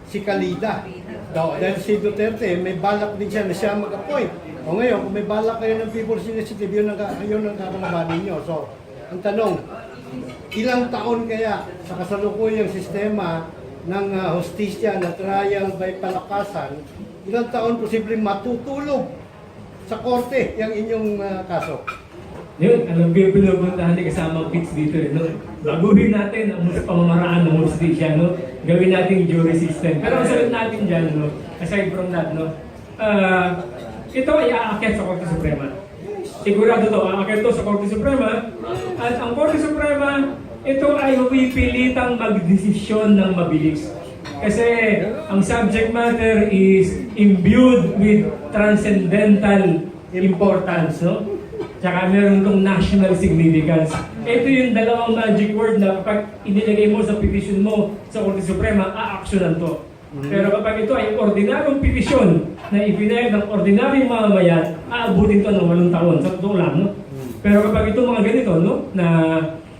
si Kalida. Dahil si Duterte, may balak din siya na siya mag-appoint. O ngayon, kung may balak kayo ng People's Initiative, yun ang kakalabanin nyo. So, ang tanong, ilang taon kaya sa kasalukuyang sistema ng hostisya na trial by palakasan, ilang taon posibleng matutulog sa korte yung inyong kaso? Yun, alam ko yung pinupuntahan ni kasamang kids dito, no? Baguhin natin ang pamamaraan ng hostisya, no? Gawin natin jury system. Pero ang sagot natin dyan, no? Aside from that, no? Ito ay aakyat sa Korte Suprema. Sigurado to, aakyat to sa Korte Suprema. At ang Korte Suprema, ito ay pipilitang magdesisyon ng mabilis. Kasi ang subject matter is imbued with transcendental importance, no? Tsaka meron itong national significance. Ito yung dalawang magic word na kapag inilagay mo sa petition mo sa Korte Suprema, a-actionan to. Pero kapag ito ay ordinaryong petisyon na ipinayag ng ordinaryong mamamayan, aabutin to ng 8 taon. Sa totoo lang, no? Pero kapag ito mga ganito, no? Na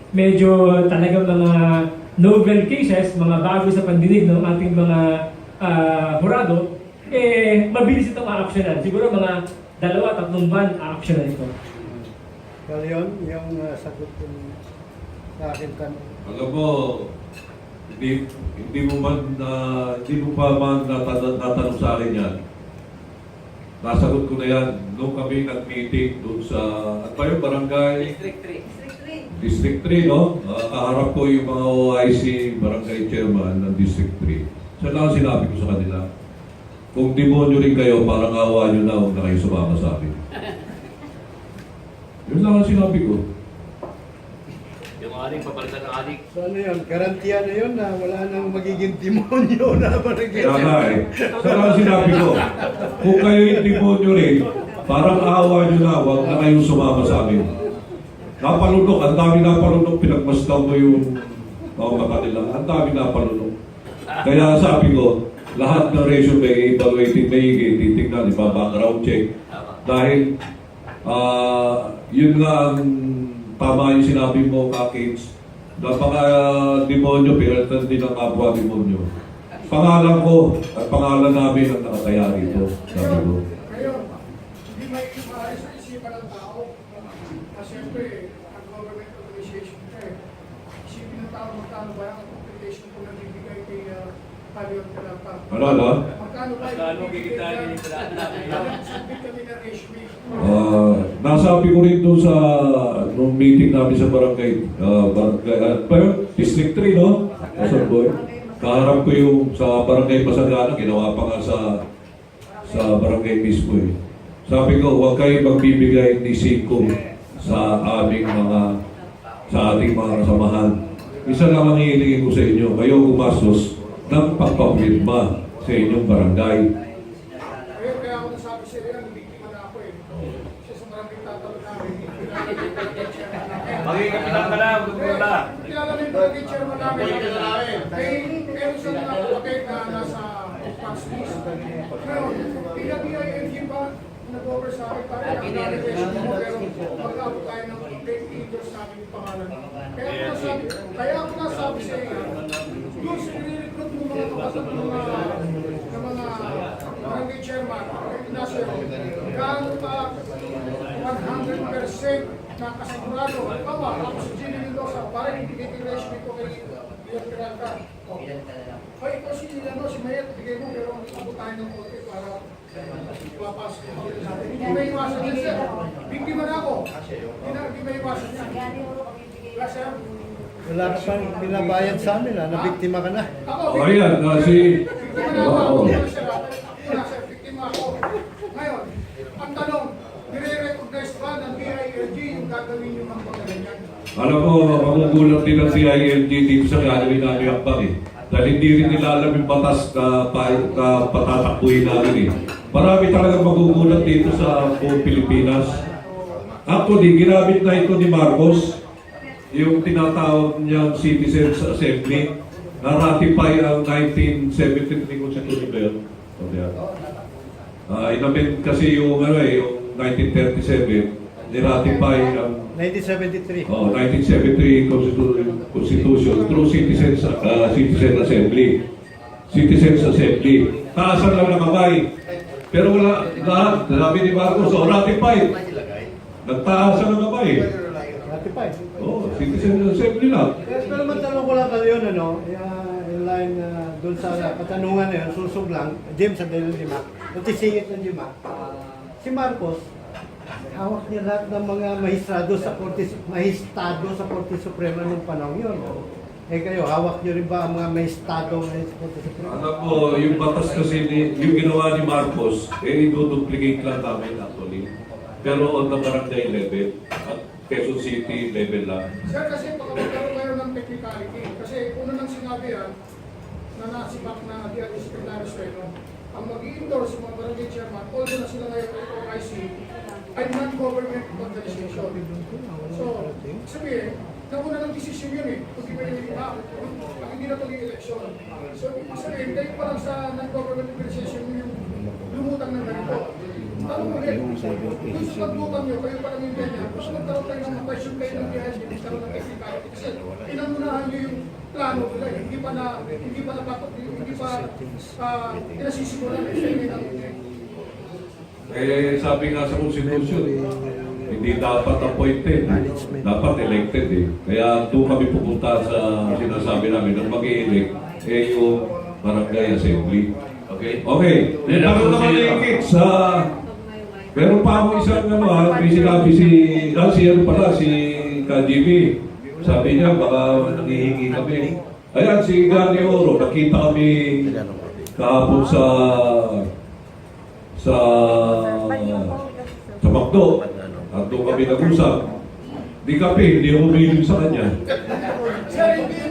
medyo talagang mga novel cases, mga bago sa pandinig ng ating mga hurado, mabilis itong a-actionan. Siguro mga 2-3 buwan a-actionan ito. Well, yun, yung sagot ko sa akin tanong. Alam mo, hindi mo pa man natanong sa akin yan. Nasagot ko na yan nung kami nag-meeting doon sa, at pa yung barangay? District 3, no? Kaharap ko yung mga OIC barangay chairman ng District 3. Siya lang sinabi ko sa kanila, kung demonyo rin kayo, parang awa nyo na, huwag na kayo sumama sa amin. Yun lang ang sinabi ko. Yung aling papalitan ng adik. So ano yun, garantiya na yun na wala nang magiging demonyo na barangay. Kaya nga eh. Siya lang ang sinabi ko, kung kayo yung demonyo rin, parang awa nyo na, huwag na kayong sumama sa amin. Napalunok, ang dami napalunok, pinagmasdan mo yung mga mata nila. Ang dami napalunok. Kaya sabi ko, lahat ng resume, evaluating maigi, titignan, iba-background check. Dahil, yun nga ang tama yung sinabi mo, Kids. Napaka-demonyo, Peralta din ang kapwa demonyo. Pangalan ko at pangalan namin ang nakataya rito. Sabi ko. Ngayon, hindi may imaayos sa isipan ng tao. Kasi siyempre, ang government organization ka eh. Isipin ng tao magkano ba ang compensation kung nabibigay kay Peralta. Ano? Magkano ba Magkano kikitain ni Peralta? Submit kami ng resume. Nasabi ko rin doon sa nung meeting namin sa barangay, District 3, no? Kaharap ko yung sa barangay Pasagana, ginawa pa nga sa barangay mismo eh. Sabi ko, huwag kayo magbibigay ni Siko sa ating mga kasamahan. Isa lang ang hihilingin ko sa inyo, kayo gumastos ng pagpapirma sa inyong barangay. Kaya ako nasabi sa iyo, biktima na ako eh. Kasi sa maraming tatalog namin, Magiging pinagkala, gugula. kilala na yung barangay chairman namin. Meron siya mga kapatid na nasa tax list. Ngayon, pinag-ING ba nag-over sa akin para nag-renovation mo, pero mag-abot tayo ng 20 leaders namin yung pangalan. Kaya ako nasabi sa iyo, doon sa nire-recruit mo mga kapatid ng mga barangay chairman, nasa gaano pa 100% nakasigurado. Tama, ako si Gini Mendoza, parang indicating ratio nito kay Peralta. O Ay, ito si Mayet, bigay mo, pero abot tayo ng konti para papasok yung mga natin. Hindi may iwasan yan, sir. Biktima na ako. Hindi may iwasan yan. Sir. Wala ka pang binabayad sa amin, nabiktima ka na. Ako, O yan, si... biktima na ako. Wala, sir, biktima ako. Ngayon, ang tanong, nire-recognize ba ng PILG yung gagawin yung mga ganyan? Alam mo, magugulat din ang CILG dito sa gagawin namin ang pag eh. Dahil hindi rin nila alam yung batas na patatakbuhin namin eh. Marami talagang magugulat dito sa buong Pilipinas. Actually, ginamit na ito ni Marcos, yung tinatawag niyang Citizens Assembly, na-ratify ang 1973 Constitution ba yun? Inamit kasi yung, yung 1937, ni-ratify ang 1973. 1973 Constitution through Citizen Assembly. Citizens Assembly. Taasan lang ng kamay. Pero wala, lahat, sabi ni Marcos, ratified. Nagtaasan ng kamay. Ratified. Citizen Assembly lang. Pero matanong ko lang kayo yun, in line doon sa katanungan na yun, susog lang, James sa Del Lima, natisingit ng Lima, si Marcos, hawak niya lahat ng mga mahistado sa Korte Suprema nung panahon yun. Eh kayo, hawak niyo rin ba ang mga mahistado sa Korte Suprema? Alam mo, yung batas kasi, yung ginawa ni Marcos, i-duplicate lang namin actually. Pero on the barangay level, at Quezon City level lang. Sir, kasi pagkakaroon kayo ng technicality, kasi una nang sinabi yan, na nasibak na DRT Secretary Sueno, ang mag-i-endorse yung mga barangay chairman, although na sila ngayon ay OIC, ay non-government organization. So, sabihin, nauna ng desisyon yun kung di ba yung hindi na tuloy eleksyon. So, sabihin, kayo pa lang sa non-government organization yung lumutang ng ganito. Tanong ulit, kung sa paglutang nyo, kayo pa lang yung ganyan, kung nagkaroon tayo ng question kayo ng DRT, nagkaroon ng technicality, kasi inanunahan nyo yung plano nila, hindi pa pinasisimulan Sabi nga sa Constitution, hindi dapat appointed, dapat elected eh. Kaya doon kami pupunta sa sinasabi namin ng mag-i-elect, yung Barangay Assembly. Okay? Okay. Meron naman ikit sa... Meron pa ako isang may sinabi si KGB. Sabi niya, baka nangihingi kami. Ayan, si Gani Oro, nakita kami kahapon sa Macdo. At doon kami nag-usap. Di kape, hindi ako umilim sa kanya. Sir, hindi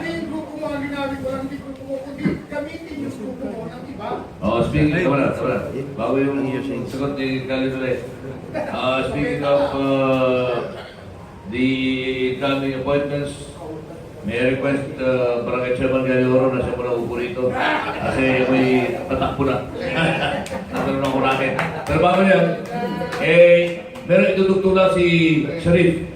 yung grupo mo ang ginamit ko lang, hindi grupo mo, kundi gamitin yung grupo mo ng iba. Speaking, tama na. Bago yung sagot ni Gani Oro. Speaking of the coming appointments, may request Barangay Chairman Gani Oro na siya muna upo rito kasi may tatakbo na. Nagkaroon ako natin. Pero bago yan, meron itutugtog na si Shariff.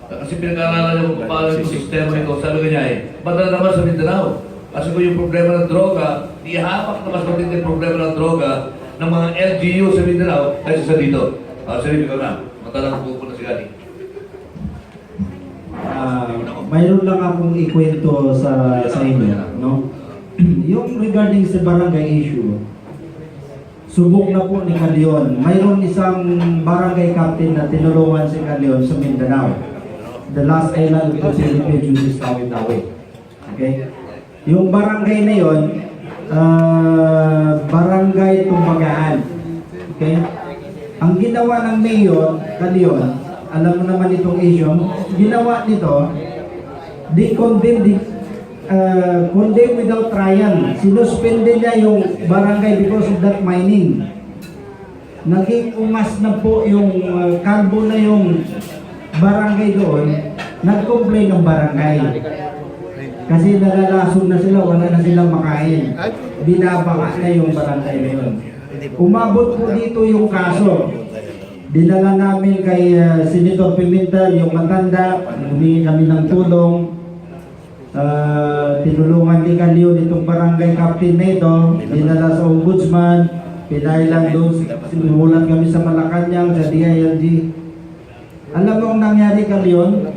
Kasi pinag-aaralan niya kung paano yung sistema ito. Sabi ko niya ba't na naman sa Mindanao? Kasi kung yung problema ng droga, ihapak na mas matindi yung problema ng droga ng mga LGU sa Mindanao kaysa sa dito. Shariff, ikaw na. Matalang pupo na si Gani. Mayroon lang akong ikwento sa inyo, no? Yung regarding sa barangay issue, subok na po ni Calion. Mayroon isang barangay captain na tinulungan si Calion sa Mindanao. The last island of the Philippines is Tawi-Tawi. Okay? Yung barangay na yon, barangay Tumbagaan. Okay? Ang ginawa ng mayor, Calion, alam mo naman itong issue, ginawa nito, they condemn without trial. Sinuspende niya yung barangay because of that mining. Naging umas na po yung kalbo na yung barangay doon, nag-complain ng barangay. Kasi nalalason na sila, wala na silang makain. Binabaka na yung barangay na yun. Umabot po dito yung kaso. Dinala namin kay Senator Pimentel yung matanda, humingi kami ng tulong. Tinulungan ni Calion itong barangay captain na ito, dinala sa ombudsman, pinailan doon, sinulat kami sa Malacanang, sa DILG. Alam mo ang nangyari, Calion?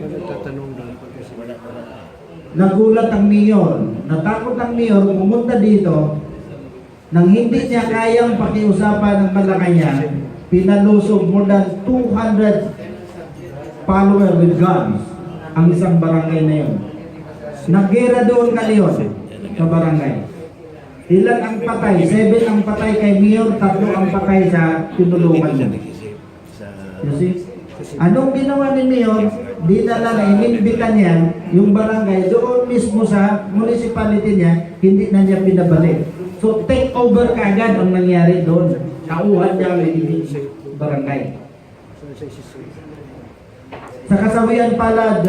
nagulat ang mayor, natakot ang mayor, pumunta dito, nang hindi niya kayang pakiusapan ng Malacanang, pinalusog more than 200 followers with guns ang isang barangay na yun. Naggera doon ngayon sa barangay. Ilan ang patay? 7 ang patay kay mayor, 3 ang patay sa tinulungan niya. You see? Anong ginawa ni mayor? Dinala na inimbitan niya yung barangay doon mismo sa municipality niya, hindi na niya pinabalik. So take over kaagad ang nangyari doon. Nauhan niya ang barangay. Sa kasawian pala,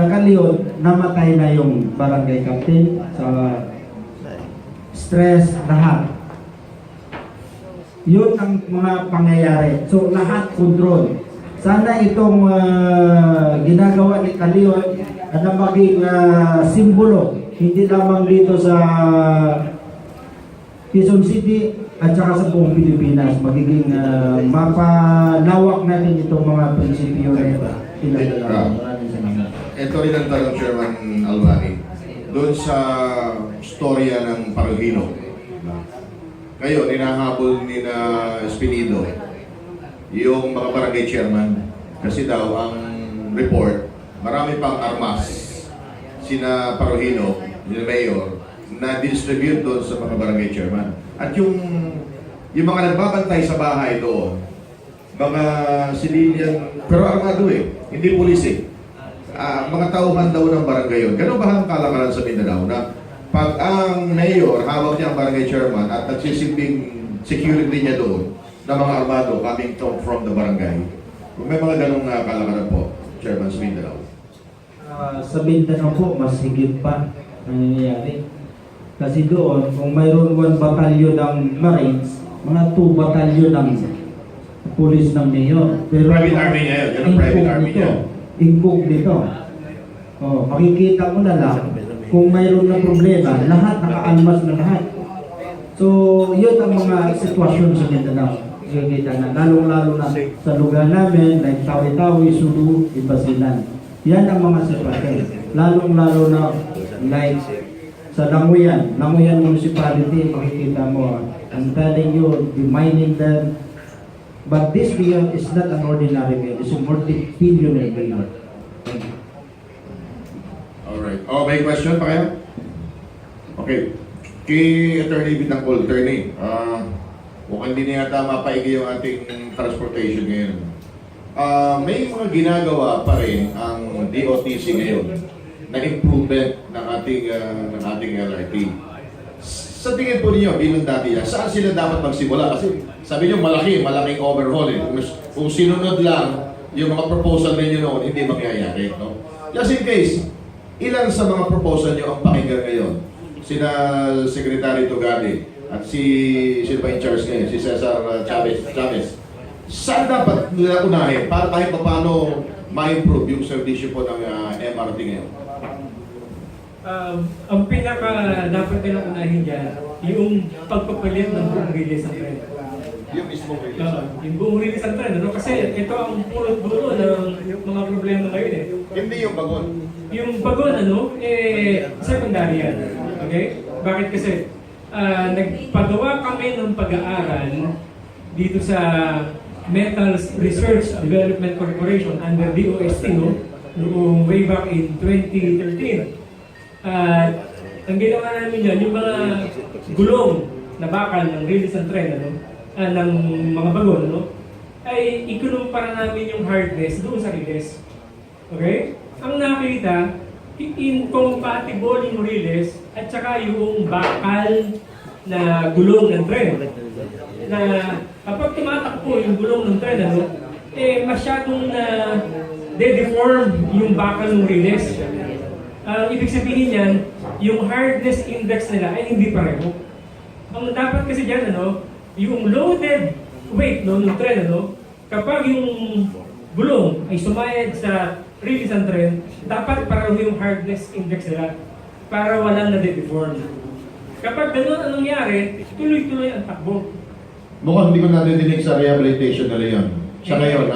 Kalion, namatay na yung barangay captain sa stress, lahat. Yun ang mga pangyayari. So lahat control. Sana itong ginagawa ni Kalion na maging simbolo, hindi lamang dito sa Quezon City at saka sa buong Pilipinas, magiging mapanawak natin itong mga prinsipyo na ito. Ito rin ang tanong, Chairman Albani. Doon sa storya ng Parugino. Ngayon, hinahabol ni na Espinido yung mga barangay chairman. Kasi daw, ang report, marami pang armas sina Parugino, sina Mayor, na distribute doon sa mga barangay chairman. At yung mga nagbabantay sa bahay doon, mga civilian, pero armado hindi pulis mga tauhan daw ng barangay yun. Ganun ba ang kalakalan sa Mindanao na pag ang mayor, hawak niya ang barangay chairman at nagsisilbing security niya doon ng mga armado coming from the barangay? Kung may mga ganung kalakalan po, Chairman, sa Mindanao? Sa Mindanao po, mas higit pa ang nangyayari. Kasi doon, kung mayroon 1 batalyon ng Marines, mga 2 batalyon ng pulis ng mayor. Pero private army niya yun. Yun ang private army niya. Incognito. Makikita mo na lang kung mayroon na problema, lahat nakaalmas na lahat. So, yun ang mga sitwasyon sa Mindanao. Makikita na, lalong-lalo na sa lugar namin, like Tawi-Tawi, Sulu, Ibasilan. Yan ang mga sitwasyon. Lalong-lalo na like sa Languyan Municipality, makikita mo, I'm telling you, demanding them. But this mayor is not an ordinary mayor, it's a multi-billionaire mayor. Alright. May question pa kayo? Okay. Kay Atty. Vitangcol, Attorney, mukhang hindi na yata mapaigi yung ating transportation ngayon. May mga ginagawa pa rin ang DOTC ngayon na improvement ng ating LRT. Sa tingin po ninyo, bilang dati yan, saan sila dapat magsimula? Kasi sabi niyo malaking overhaul Kung sinunod lang yung mga proposal ninyo noon, hindi mangyayari. No? Just in case, ilan sa mga proposal niyo ang pakinggan ngayon? Sina Secretary Tugani at sino ba in charge ngayon? Si Cesar Chavez. Saan dapat nila unahin para kahit paano ma-improve yung servisyo po ng MRT ngayon? Ang pinaka dapat nilang unahin dyan, yung pagpapalit ng buong release ng tren. Yung mismo release? Yung buong release ng tren. Kasi ito ang pulot dulo ng mga problema ngayon Hindi yung bagon. Yung bagon, secondary yan. Okay? Bakit kasi? Nagpagawa kami ng pag-aaral dito sa Metals Research Development Corporation under DOST, noong way back in 2013. Ang ginawa namin yan, yung mga gulong na bakal ng release ng tren, ng mga bagon, ay ikunumpara namin yung hardness doon sa release. Okay? Ang nakita, incompatible yung release at saka yung bakal na gulong ng tren. Na kapag tumatakbo yung gulong ng tren, masyadong de-deform yung bakal ng release. Ibig sabihin yan, yung hardness index nila ay hindi pareho. Ang dapat kasi dyan, yung loaded weight ng tren, kapag yung gulong ay sumayad sa release ng tren, dapat pareho yung hardness index nila para walang na-deform. Kapag gano'n ang nangyari, tuloy-tuloy ang takbo. Mukhang hindi ko nadidinig sa rehabilitation nila yun. Sa ngayon,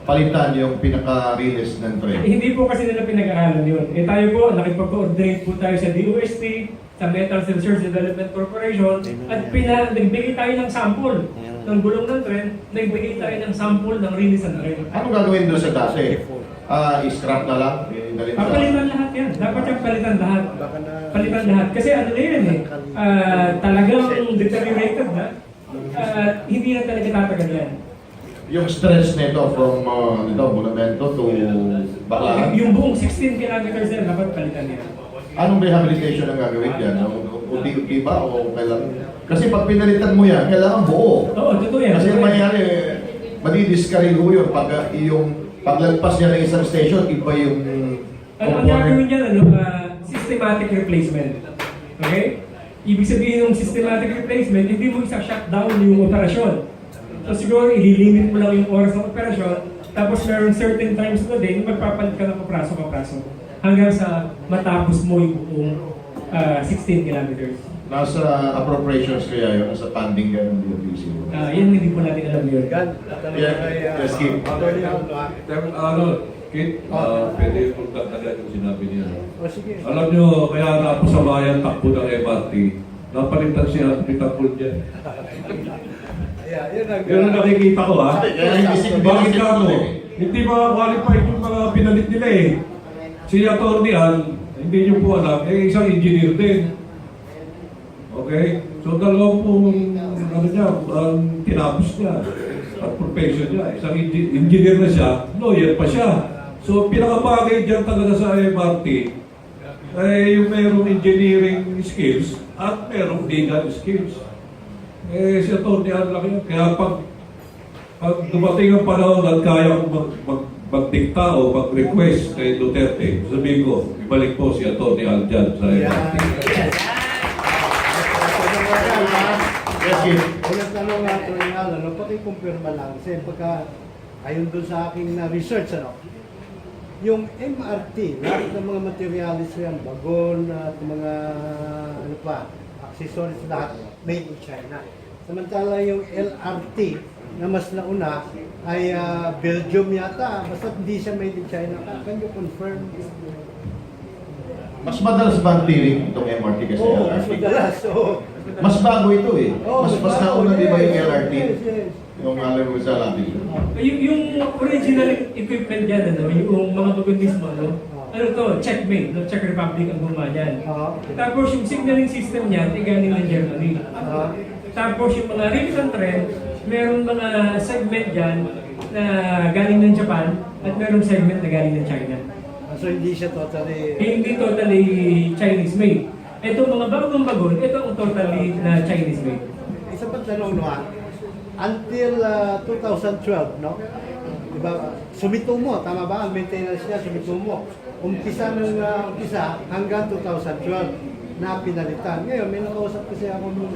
palitan yung pinaka-release ng trend? Hindi po kasi nila pinag-aralan yun. Tayo po, nakipag-coordinate po tayo sa DOST, sa Metals Research Development Corporation, at nagbigay tayo ng sample ng gulong ng tren, nagbigay tayo ng sample ng release ng tren. Anong gagawin doon sa dati? I-scrap na lang? Palitan lahat yan. Dapat yung palitan lahat. Palitan lahat. Kasi ano na yun eh, talagang deteriorated na. Hindi na talaga tatagal yan. Yung stretch nito from Monumento to Baclaran? Yung buong 16 kilometers na dapat palitan yan. Anong rehabilitation ang gagawin dyan? Unti-unti ba o kailangan? Kasi pag pinalitan mo yan, kailangan buo. Oo, totoo yan. Kasi yung mangyari, madidiskaril ho yun pag yung paglagpas niya ng isang station, iba yung Ang gagawin niya, systematic replacement. Okay? Ibig sabihin ng systematic replacement, hindi mo isa-shutdown yung operasyon. So siguro, ililimit mo lang yung oras ng operasyon, tapos meron certain times na day, magpapalit ka ng kapraso-kapraso hanggang sa matapos mo yung buong 16 kilometers. nasa appropriations kaya yun, nasa funding yan ng DOTC. Yan hindi po natin alam yun. Yes, Kim. Kit, pwede yung dagdagan yung sinabi niya. Sige. Alam nyo, kaya napasabayan takbo ng MRT, napalitan siya at Vitangcol dyan. Yun ang nakikita ko ha. Bakit ka ako? Hindi qualified yung mga pinalit nila eh. Si Atty. Hindi nyo po alam, isang engineer din. Okay? So dalawang pong ang tinapos niya at profession niya. Isang engineer na siya, lawyer pa siya. So pinakabagay dyan talaga sa MRT ay yung merong engineering skills at merong legal skills. Si Atty. Laki. Kaya pag dumating ang panahon at kaya kong magdikta o mag-request kay Duterte, sabihin ko, ibalik po si Atty. dyan sa MRT. Yes, Kim. Unang tanong nga ito yung paki-confirma lang. Kasi pagka, ayon doon sa aking research, yung MRT, lahat ng mga materialis yan, bagon, at mga accessories lahat, made in China. Samantala yung LRT, na mas nauna, ay Belgium yata, basta hindi siya made in China. Can you confirm? Mas madalas ba ang tiring itong MRT kasi Oo, LRT? mas madalas. Oo. Mas bago ito eh. Mas nauna di ba yung LRT? Yes, yes. Yung alam mo sa Latin. Yung original equipment dyan, yung mga bagon mismo, ano to, checkmate, Czech Republic ang gumawa dyan. Tapos yung signaling system niya, galing ng Germany. Tapos yung mga rails and tren, meron mga segment dyan na galing ng Japan at merong segment na galing ng China. So hindi siya totally... Hindi totally Chinese made. Ito mga bagong bagon, ito ang totally na Chinese made. Isa pa tanong until 2012, no? Diba, sumitumo, tama ba? Ang maintenance niya, sumitumo. Umpisa hanggang 2012 na pinalitan. Ngayon, may nakausap kasi ako ng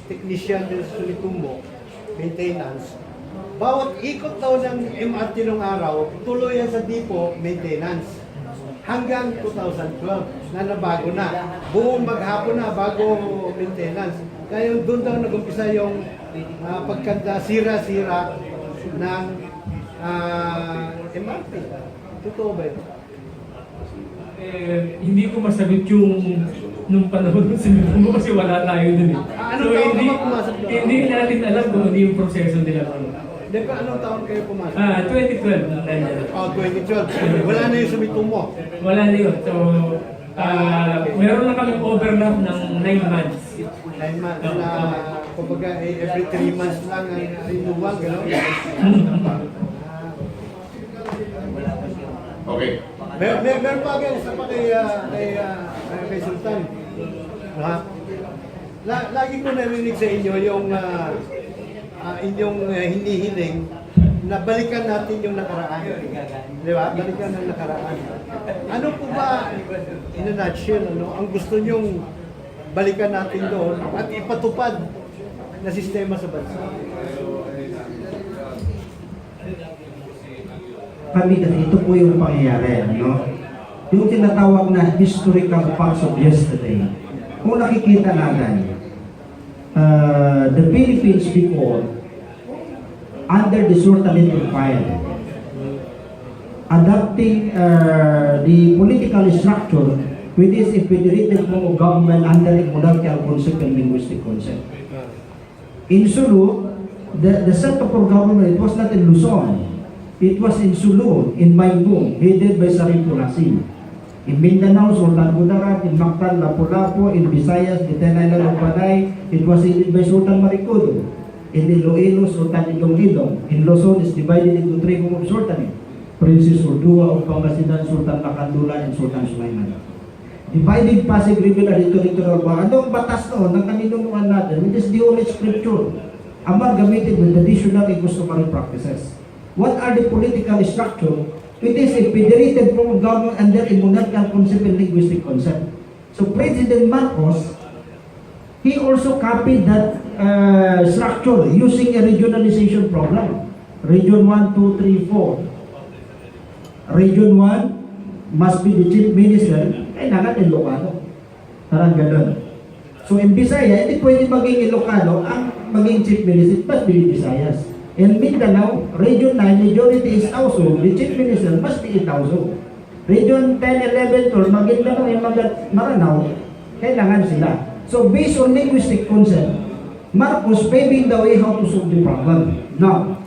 technician din sa sumitumo, maintenance. Bawat ikot daw ng MRT nung araw, tuloy yan sa depot, maintenance. Hanggang 2012, na nabago na. Buong maghapon na, bago maintenance. Kaya doon daw nag-umpisa yung pagkanda, sira-sira ng MRT. Totoo ba ito? Hindi ko masagot yung nung panahon ng sumitumo kasi wala tayo dun eh. Anong taon ka ba pumasok doon? Hindi natin alam kung ano yung proseso nila. Di ba anong taon kayo pumasok? 2012. 2012. Wala na yung sumitumo. Wala na yun. So, meron na kami overlap ng 9 months. 9 months na, kumbaga, every 3 months lang ang renewal, gano'n? Okay. Meron pa kayo, isa pa kay Sultan. Lagi ko narinig sa inyo yung inyong hinihiling na balikan natin yung nakaraan. Di ba? Balikan ang nakaraan. Ano po ba, in a nutshell, ang gusto nyong balikan natin doon at ipatupad na sistema sa bansa? Kami kasi ito po yung pangyayari, yung tinatawag na historical facts of yesterday. Kung nakikita natin, the Philippines before under the Sultanate Empire, adopting the political structure which is a federated form of government under a monarchical concept and linguistic concept. In Sulu, the setup of government, it was not in Luzon. It was in Sulu, in Maybong, headed by Shariff. In Mindanao, Sultan Kudarat, in Mactan, Lapu-Lapu, in Visayas, Lieutenant Albani, it was headed by Sultan Maricudo. In Iloilo, Sultan Idong-Idong. In Luzon, is divided into 3 groups of sultanate. Princess Urdua of Pangasinan, Sultan Lakandula, and Sultan Sulaiman. Divided Pasig River and territorial bar. Ano ang batas noon ng kaninunuan natin? It is the only scripture. Amalgamated with traditional and customary practices. What are the political structure? It is a federated form of government under a monarchical concept and linguistic concept. So President Marcos, he also copied that structure using a regionalization program. Region 1, 2, 3, 4. Region 1 must be the chief minister, kailangan Ilocano. Parang ganun. So in Bisaya, hindi pwede maging Ilocano, ang maging chief minister, must be Visayas. In Mindanao, Region 9, majority is Tauso, the chief minister must be Tauso. Region 10, 11, 12, Maguindanao, and Maranao, kailangan sila. So based on linguistic concept, Marcos paving the way how to solve the problem. Now,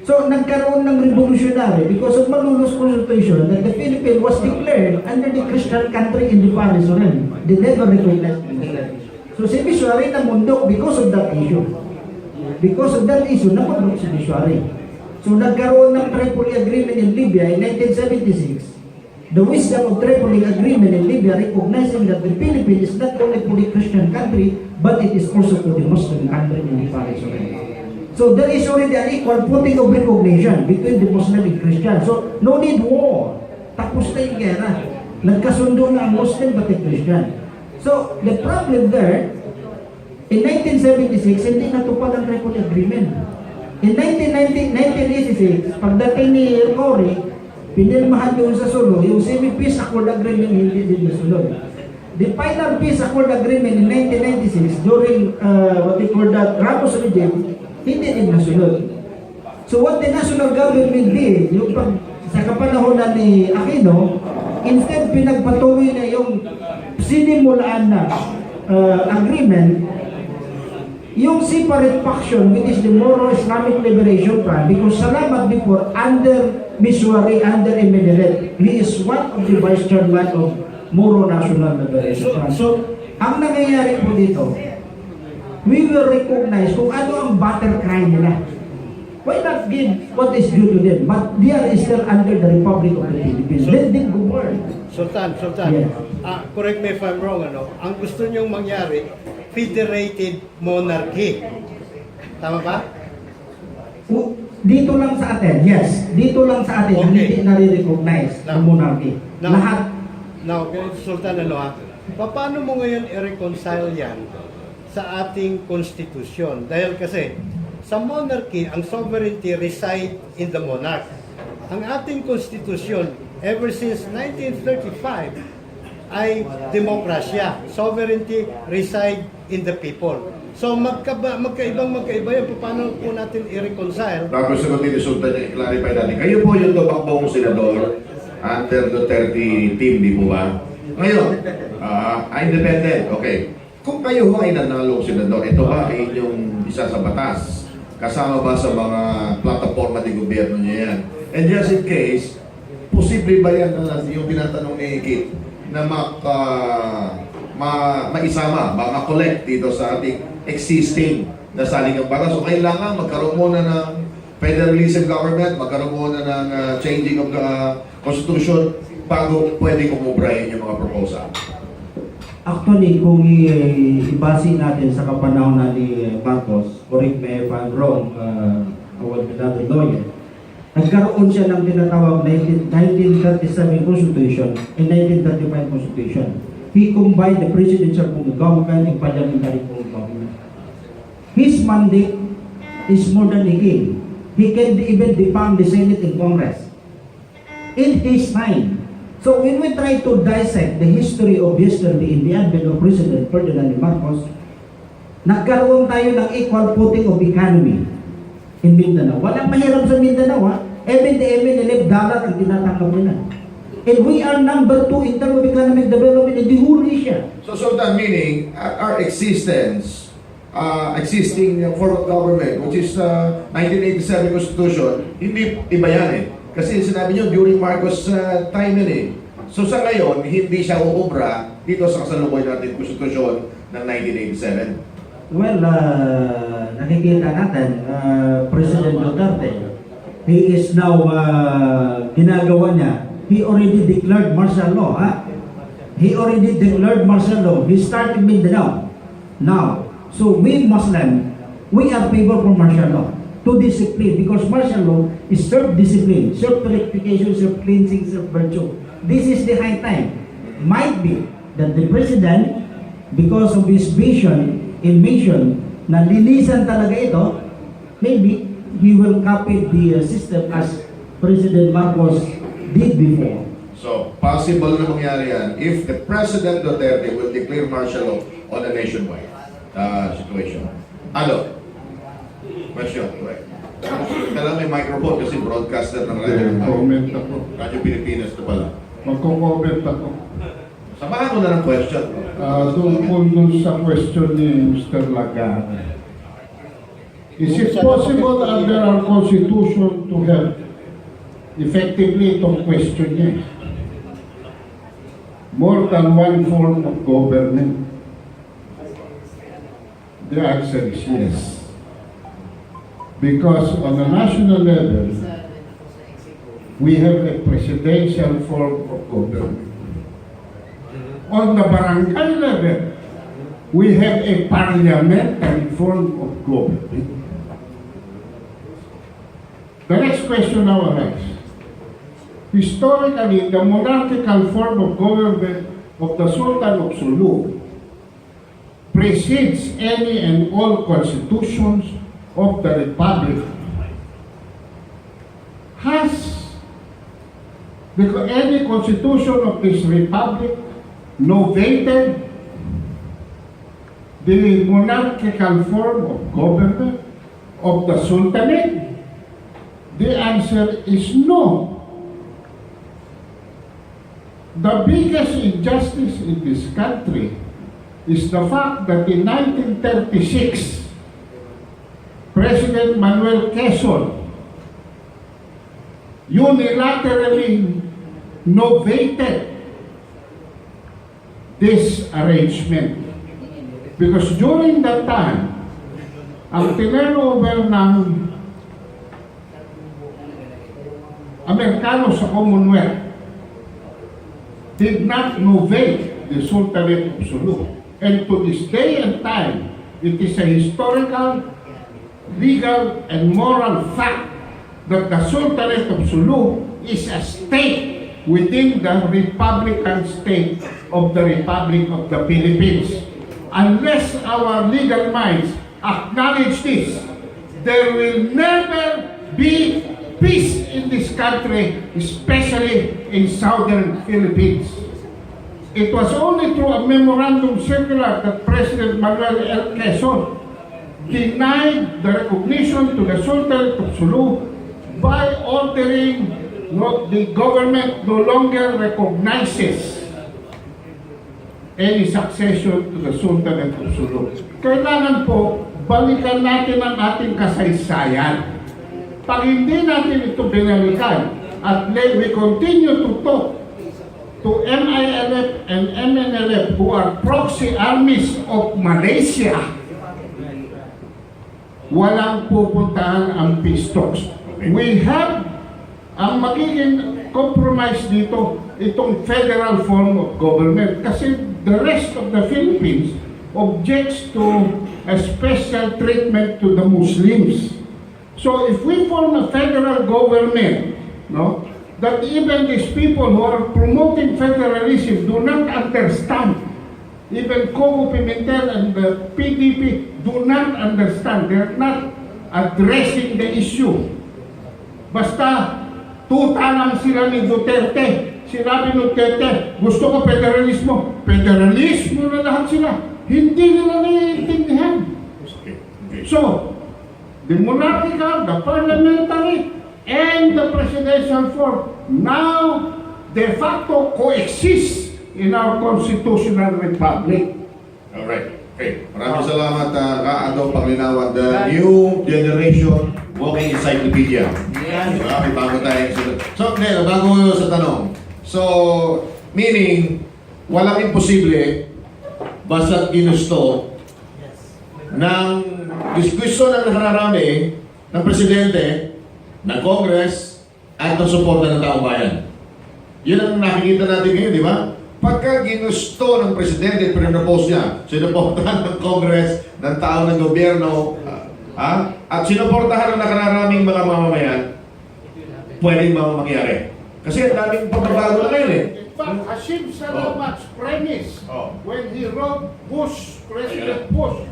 so nagkaroon ng revolutionary because of Malulus Constitution that the Philippines was declared under the Christian country in the Paris realm. They never recognized Muslim. So si Missouri na mundok because of that issue. Because of that issue, napundok si Missouri. So nagkaroon ng Tripoli Agreement in Libya in 1976. The wisdom of Tripoli Agreement in Libya recognizing that the Philippines is not only for the Christian country, but it is also for the Muslim country in the Paris realm. So there is already an equal footing of recognition between the Muslim and Christian. So no need war. Tapos na yung gera. Nagkasundo na ang Muslim pati Christian. So the problem there, in 1976, hindi natupad ang Tripoli Agreement. In 1986, pagdating ni Cory, pinirmahan doon sa Sulu, yung semi-peace accord agreement hindi din nasunod. The final peace accord agreement in 1996 during what they call the Ramos regime, hindi din nasunod. So what the national government did, yung sa kapanahonan ni Aquino, instead pinagpatuloy na yung sinimulaan na agreement, yung separate faction which is the Moro Islamic Liberation Front, because salamat before under Missouri, under Emelilet, he is one of the vice chairman of Moro National Liberation Front. So ang nangyayari po dito, we will recognize kung ano ang battle cry nila. Why not give what is due to them? But they are still under the Republic of the Philippines. Let them govern. Sultan, Yes. Correct me if I'm wrong, ang gusto nyong mangyari, federated monarchy. Tama ba? Dito lang sa atin, yes. Dito lang sa atin, hindi nare-recognize ang monarchy. Lahat. Now, Sultan, paano mo ngayon i-reconcile yan sa ating konstitusyon? Dahil kasi, sa monarchy, ang sovereignty reside in the monarch. Ang ating konstitusyon, ever since 1935, ay demokrasya. Sovereignty reside in the people. So magkaiba yan. Paano po natin i-reconcile? Tapos sagutin ni Sultan, i-clarify natin. Kayo po yung tumakbong senador under Duterte team, di po ba? Ngayon, independent, okay. Kung kayo ho ay nanalong senador, ito ba ay inyong isa sa batas? Kasama ba sa mga plataforma ng gobyerno niya yan? And just in case, posible ba yan yung tinatanong ni Kit na maisama, ma-collect dito sa ating existing na saligang batas? So kailangan magkaroon muna ng federalism government, magkaroon muna ng changing of the constitution bago pwede kumubrahin yung mga proposal. Actually, kung ibasi natin sa kapanahonan ni Marcos, correct me if I'm wrong, I will be not a lawyer, nagkaroon siya ng tinatawag 1937 Constitution and 1935 Constitution. He combined the presidential form of government and parliamentary form of government. His mandate is more than a king. He can even defund the Senate and Congress in his time. So when we try to dissect the history of yesterday in the advent of President Ferdinand Marcos, nagkaroon tayo ng equal footing of economy. in Mindanao. Walang mahirap sa Mindanao, ha? Even the MNLF darat ang tinatanggap nila. And we are number 2 in terms of economic development in the whole Asia. So that meaning, our existence, existing form of government, which is 1987 Constitution, hindi iba yan eh. Kasi sinabi nyo, during Marcos time yun eh. So sa ngayon, hindi siya uubra dito sa kasalukuyan natin Constitution ng 1987. Well, nakikita natin, President Duterte, he is now, ginagawa niya, he already declared martial law. He already declared martial law. He started Mindanao. Now, so we Muslim, we are favor for martial law to discipline, because martial law is self-discipline, self-purification, self-cleansing, self-virtue. This is the high time. Might be that the President, because of his vision and mission, na linisan talaga ito, maybe he will copy the system as President Marcos did before. So, possible na mangyari yan if the President Duterte will declare martial law on a nationwide situation. Ano? Question, right? Kailangan may microphone kasi broadcaster ng radyo. Comment ako. Radyo Pilipinas na pala. Magko-comment ako. Samahan mo na ng question. Tungkol dun sa question ni Mr. Lagana. Is it possible under our Constitution to have effectively itong question niya? More than one form of government? The answer is yes. Because on a national level, we have a presidential form of government. On the barangay level, we have a parliamentary form of government. The next question now arises. Historically, the monarchical form of government of the Sultan of Sulu precedes any and all constitutions of the Republic. Has any constitution of this Republic novated the monarchical form of government of the Sultanate? The answer is no. The biggest injustice in this country is the fact that in 1936, President Manuel Quezon unilaterally novated this arrangement. Because during that time, ang tinenover ng Amerikano sa Commonwealth did not novate the Sultanate of Sulu. And to this day and time, it is a historical, legal, and moral fact that the Sultanate of Sulu is a state within the Republican state of the Republic of the Philippines. Unless our legal minds acknowledge this, there will never be peace in this country, especially in southern Philippines. It was only through a memorandum circular that President Manuel L. Quezon denied the recognition to the Sultanate of Sulu by ordering the government no longer recognizes any succession to the Sultanate of Sulu. Kailangan po, balikan natin ang ating kasaysayan. Pag hindi natin ito binalikan at we continue to talk to MILF and MNLF who are proxy armies of Malaysia, walang pupuntahan ang peace talks. We have ang magiging compromise dito, itong federal form of government. Kasi the rest of the Philippines objects to a special treatment to the Muslims. So if we form a federal government, no, that even these people who are promoting federalism do not understand, even Coco Pimentel and the PDP do not understand. They are not addressing the issue. Basta tuta lang sila ni Duterte. Sinabi ni Duterte, gusto ko federalismo. Federalismo na lahat sila. Hindi nila naiintindihan. So, the monarchical, the parliamentary, and the presidential form now de facto coexist in our constitutional republic. Alright. Okay. Maraming salamat, Kaado Panglinawan. The new generation walking encyclopedia. May bago tayong sunod. So, bago sa tanong. So, meaning, walang imposible basta ginusto ng gusto ng nakararami ng presidente, ng Congress, at ng suporta ng taong bayan. Yun ang nakikita natin ngayon, di ba? Pagka ginusto ng presidente, pinapose niya, sinuportahan ng Congress, ng tao ng gobyerno, at sinuportahan ng nakararaming mga mamamayan, pwedeng mangyari. Kasi ang daming pagbabago na ngayon eh. In fact, Hashim Salamat's premise when he wrote President Bush,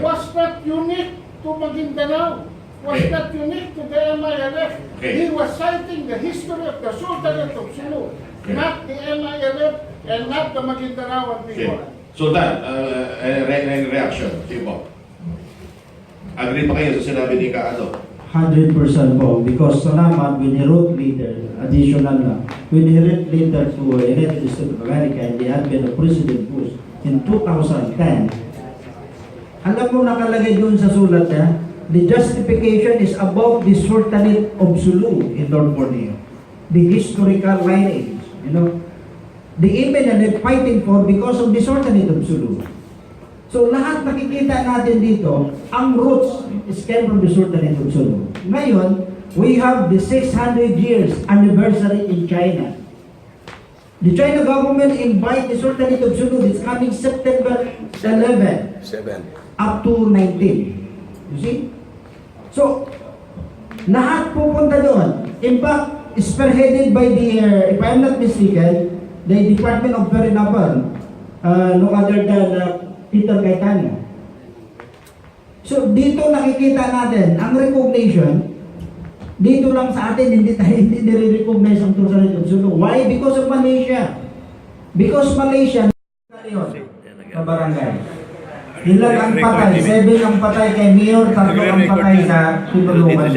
was not unique to Maguindanao, was not unique to the MILF. He was citing the history of the Sultanate of Sulu, not the MILF and not the Maguindanaoan people. Sultan, reaction, sige po. Agree pa kayo sa sinabi ni Kaado? 100% po, because salamat when he wrote later, additional na, when he wrote later to United States of America and the advent of President Bush in 2010, alam mo nakalagay doon sa sulat niya, the justification is about the Sultanate of Sulu in North Borneo, the historical lineage, you know, the even and they're fighting for because of the Sultanate of Sulu. So lahat nakikita natin dito, ang roots is came from the Sultanate of Sulu. Ngayon, we have the 600 years anniversary in China. The China government invite the Sultanate of Sulu. It's coming September 11 up to 19. You see? So, lahat pupunta doon. In fact, spearheaded by the, if I'm not mistaken, the Department of Foreign Affairs, no other than Peter Cayetano. So, dito nakikita natin, ang recognition, dito lang sa atin, hindi nire-recognize ang Sultanate of Sulu. Why? Because of Malaysia. Because Malaysia, sa barangay. Ilan ang patay? 7 ang patay kay Mayor, 3 ang patay sa pinulungan.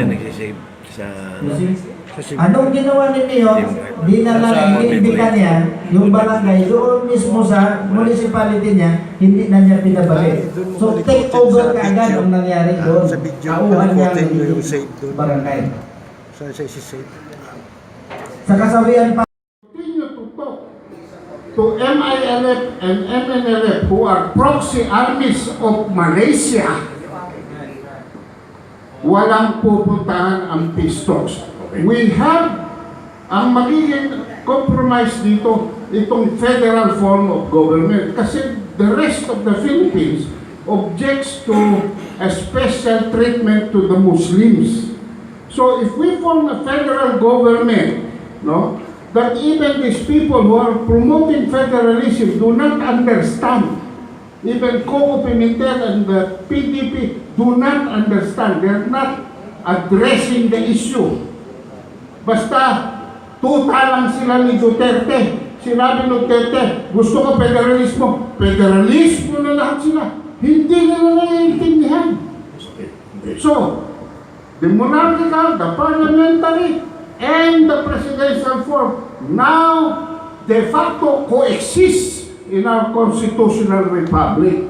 Anong ginawa ni Mayor? Dinala, inimbita niya yung barangay doon mismo sa municipality niya, hindi na niya pinabalik. So take over kaagad ang nangyari doon. Auhan niya ang barangay. Sa kasabihan pa, to MILF and MNLF who are proxy armies of Malaysia, walang pupuntahan ang peace talks. We have ang magiging compromise dito, itong federal form of government. Kasi the rest of the Philippines objects to a special treatment to the Muslims. So if we form a federal government, no, that even these people who are promoting federalism do not understand. Even Coco Pimentel and the PDP do not understand. They are not addressing the issue. Basta, tuta lang sila ni Duterte. Sinabi ni Duterte, gusto ko federalismo. Federalismo na lahat sila. Hindi nila naiintindihan. So, the monarchical, the parliamentary, and the presidential form now de facto coexist in our constitutional republic.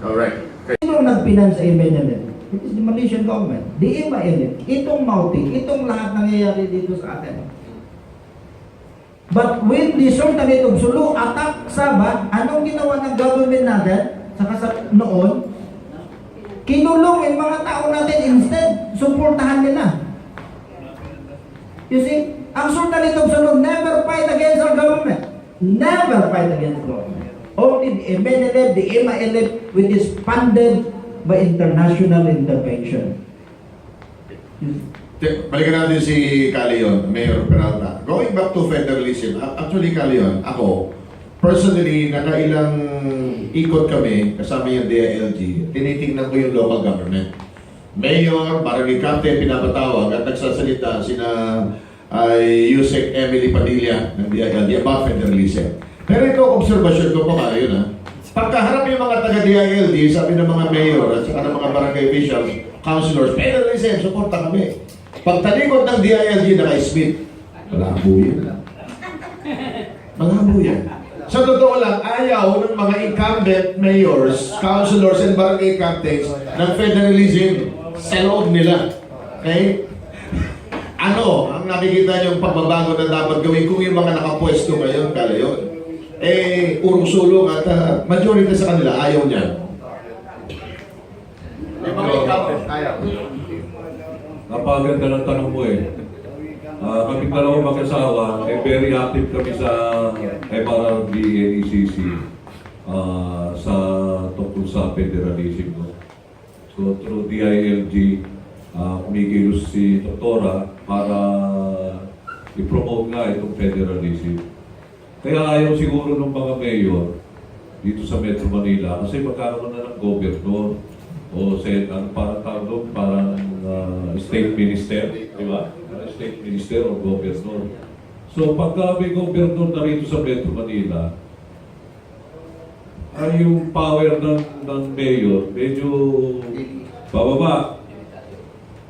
Alright. sino nagpinance sa MNLF? It is the Malaysian government. The MILF, itong Mauti, itong lahat nangyayari dito sa atin. But when the Sultanate of Sulu attack Sabah, anong ginawa ng government natin noon? Kinulong yung mga tao natin, instead, suportahan nila. You see, ang Sultanate of Sulu never fight against our government. Never fight against government. Only the MNLF, the MILF, which is funded by international intervention. Balikan natin si Calion, Mayor Peralta. Going back to federalism, actually Calion, ako, personally, nakailang ikot kami, kasama yung DILG, tinitingnan ko yung local government. Mayor, barangay captain, pinapatawag at nagsasalita sina Yusek Emily Padilla ng DILG about federalism. Pero ito, observation ko pa kayo na, Pagkaharap yung mga taga-DILG, sabi ng mga mayor at saka ng mga barangay officials, councilors, federalism, suporta kami. Pagtalikod ng DILG naka-Smith, malabo yan. Malabo yan. Sa totoo lang, ayaw ng mga incumbent mayors, councilors, and barangay captains ng federalism sa loob nila. Okay? Ano ang nakikita niyong pagbabago na dapat gawin kung yung mga nakapwesto ngayon, kalayon? Urong sulong at majority sa kanila ayaw niya. Napaganda ng tanong mo eh. Kaming dalawang mag-asawa, very active kami sa MRRD, NECC sa tungkol sa federalism. No? So through DILG, kumikilos si Doktora para i-promote nga itong federalism. Kaya ayaw siguro ng mga mayor dito sa Metro Manila kasi magkakaroon na ng gobernador o parang state minister, di ba? State minister o gobernador. So pagka may gobernador na rito sa Metro Manila, ay yung power ng mayor medyo bababa.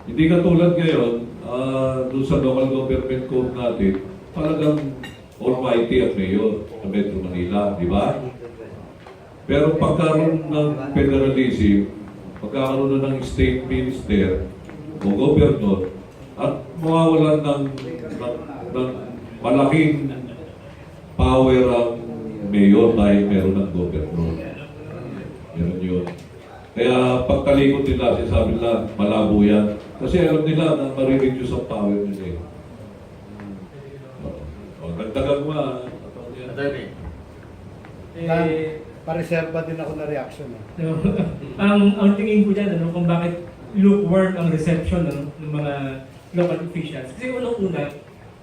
Hindi katulad ngayon, doon sa local government code natin, talagang almighty at mayor sa Metro Manila, di ba? Pero pagkaroon ng federalism, pagkakaroon na ng state minister o gobernador, at mawawalan ng malaking power ang mayor dahil meron ng gobernador. Meron yun. Kaya pagkalikot nila, sinasabi nila, malabo yan. Kasi alam nila na marireduce ang power nila. Nagdagan mo Atty. Pareserba din ako na reaction. Ang tingin ko dyan, kung bakit lukewarm ang reception ng mga local officials. Kasi unang-una,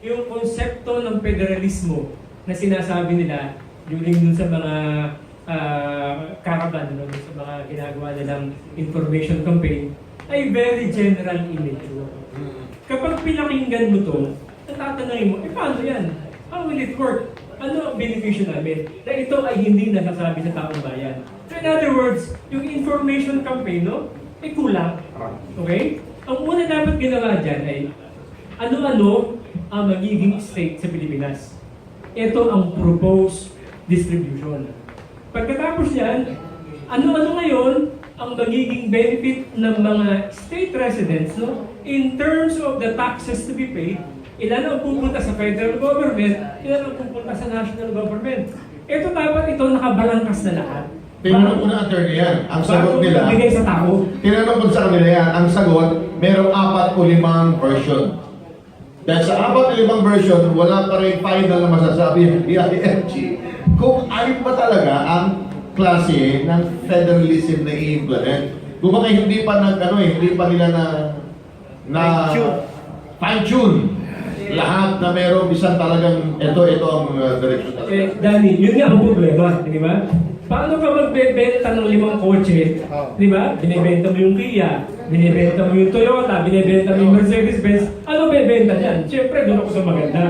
yung konsepto ng federalismo na sinasabi nila during dun sa mga caravan, sa mga ginagawa nilang information campaign, ay very general in nature. Kapag pinakinggan mo to, natatanungin mo, paano yan? How will it work? Ano ang beneficyo namin? Na ito ay hindi nasasabi sa taong bayan. So in other words, yung information campaign, ay kulang. Okay? Ang una dapat ginawa dyan ay ano-ano ang magiging state sa Pilipinas. Ito ang proposed distribution. Pagkatapos yan, ano-ano ngayon ang magiging benefit ng mga state residents in terms of the taxes to be paid. Ilan ang pupunta sa federal government, ilan ang pupunta sa national government. Ito dapat ito nakabalangkas na lahat. Tinanong ko na attorney yan. Ang sagot nila, bigay sa tao. tinanong ko sa kanila yan, ang sagot, merong 4 o 5 version. Dahil sa 4 o 5 version, wala pa rin final na masasabi ng DILG kung alin ba talaga ang klase ng federalism na i-implement. Kung baka hindi pa hindi pa nila na fine-tune lahat na merong isang talagang ito ang direction talaga. Dani, yun nga ang problema, di ba? Paano ka magbebenta ng 5 kotse? Di ba? Binibenta mo yung Kia, binibenta mo yung Toyota, binibenta mo yung Mercedes-Benz. Ano bebenta niyan? Siyempre, doon ako sa maganda.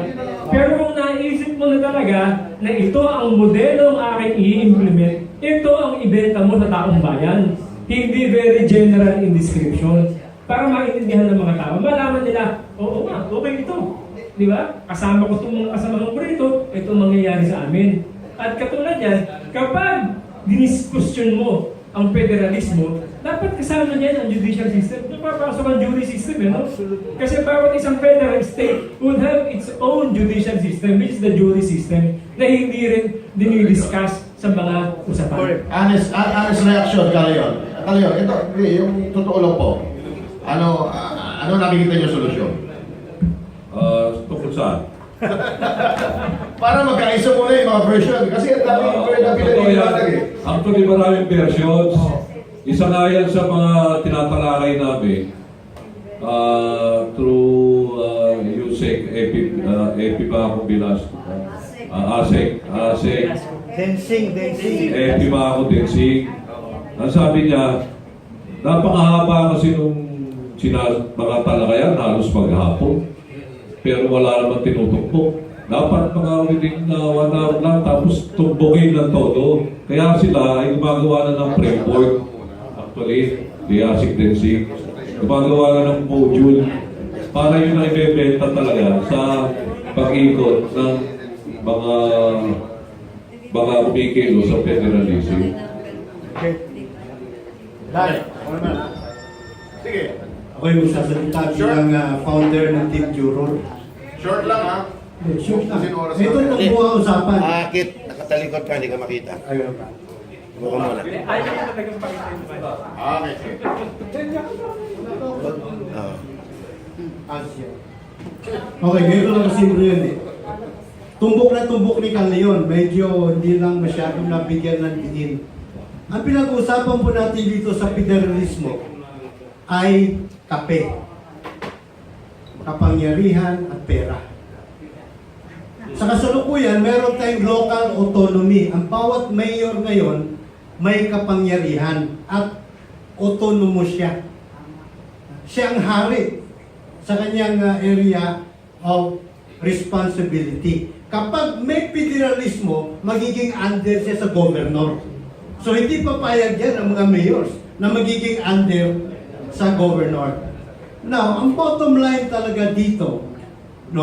Pero kung naisip mo na talaga na ito ang modelo ang aking i-implement, ito ang ibenta mo sa taong bayan. Hindi very general in description. Para maintindihan ng mga tao, malaman nila, oo nga, okay ito. Di ba? Kasama ko itong mga kasamang burrito, itong mangyayari sa amin. At katulad yan, kapag diniskusyon mo ang federalismo, dapat kasama niyan ang judicial system. Napapasok ang jury system, Kasi bawat isang federal state would have its own judicial system, which is the jury system, na hindi rin dinidiscuss sa mga usapan. Honest reaction, Kalayon. Kalayon, ito, yung totoo lang po. Ano nakikita niyo solusyon? Tungkol saan? Para magkaisa muna yung mga version. Kasi ang dami yung pinag-iwalag eh. Actually, maraming versions. Isa nga yan sa mga tinatalakay namin through USEC, EPI ba akong bilas? ASEC. Densing. EPI ba ako densing? Ang sabi niya, napakahaba kasi nung mga talakayan, halos maghapon. pero wala naman tinutuktok. Dapat mga within 1 hour lang, tapos tumbugin ng todo. Kaya sila ay gumagawa na ng framework. Actually, diasic densing. Gumagawa na ng module para yun ay ibebenta talaga sa pag-ikot ng mga kumikilo sa federalism. Okay. Dahil, sige. Ako yung sasalita bilang founder ng Team Juror. Short lang ha. Sure na. Kasi oras Ito na. yung buong usapan. Kit, nakatalikod ka, hindi ka makita. Ayun pa. Buka muna. Ayaw ko talagang pakita yung diba? Okay, sige. Okay, ngayon ko lang kasimple yun eh. Tumbok na tumbok ni Kang Leon, medyo hindi lang masyadong nabigyan ng diin. Ang pinag-uusapan po natin dito sa federalismo ay kape, kapangyarihan at pera. Sa kasalukuyan, meron tayong local autonomy. Ang bawat mayor ngayon may kapangyarihan at autonomo siya. Siya ang hari sa kanyang area of responsibility. Kapag may federalismo, magiging under siya sa governor. So hindi papayag yan ang mga mayors na magiging under sa governor. Now, ang bottom line talaga dito, no,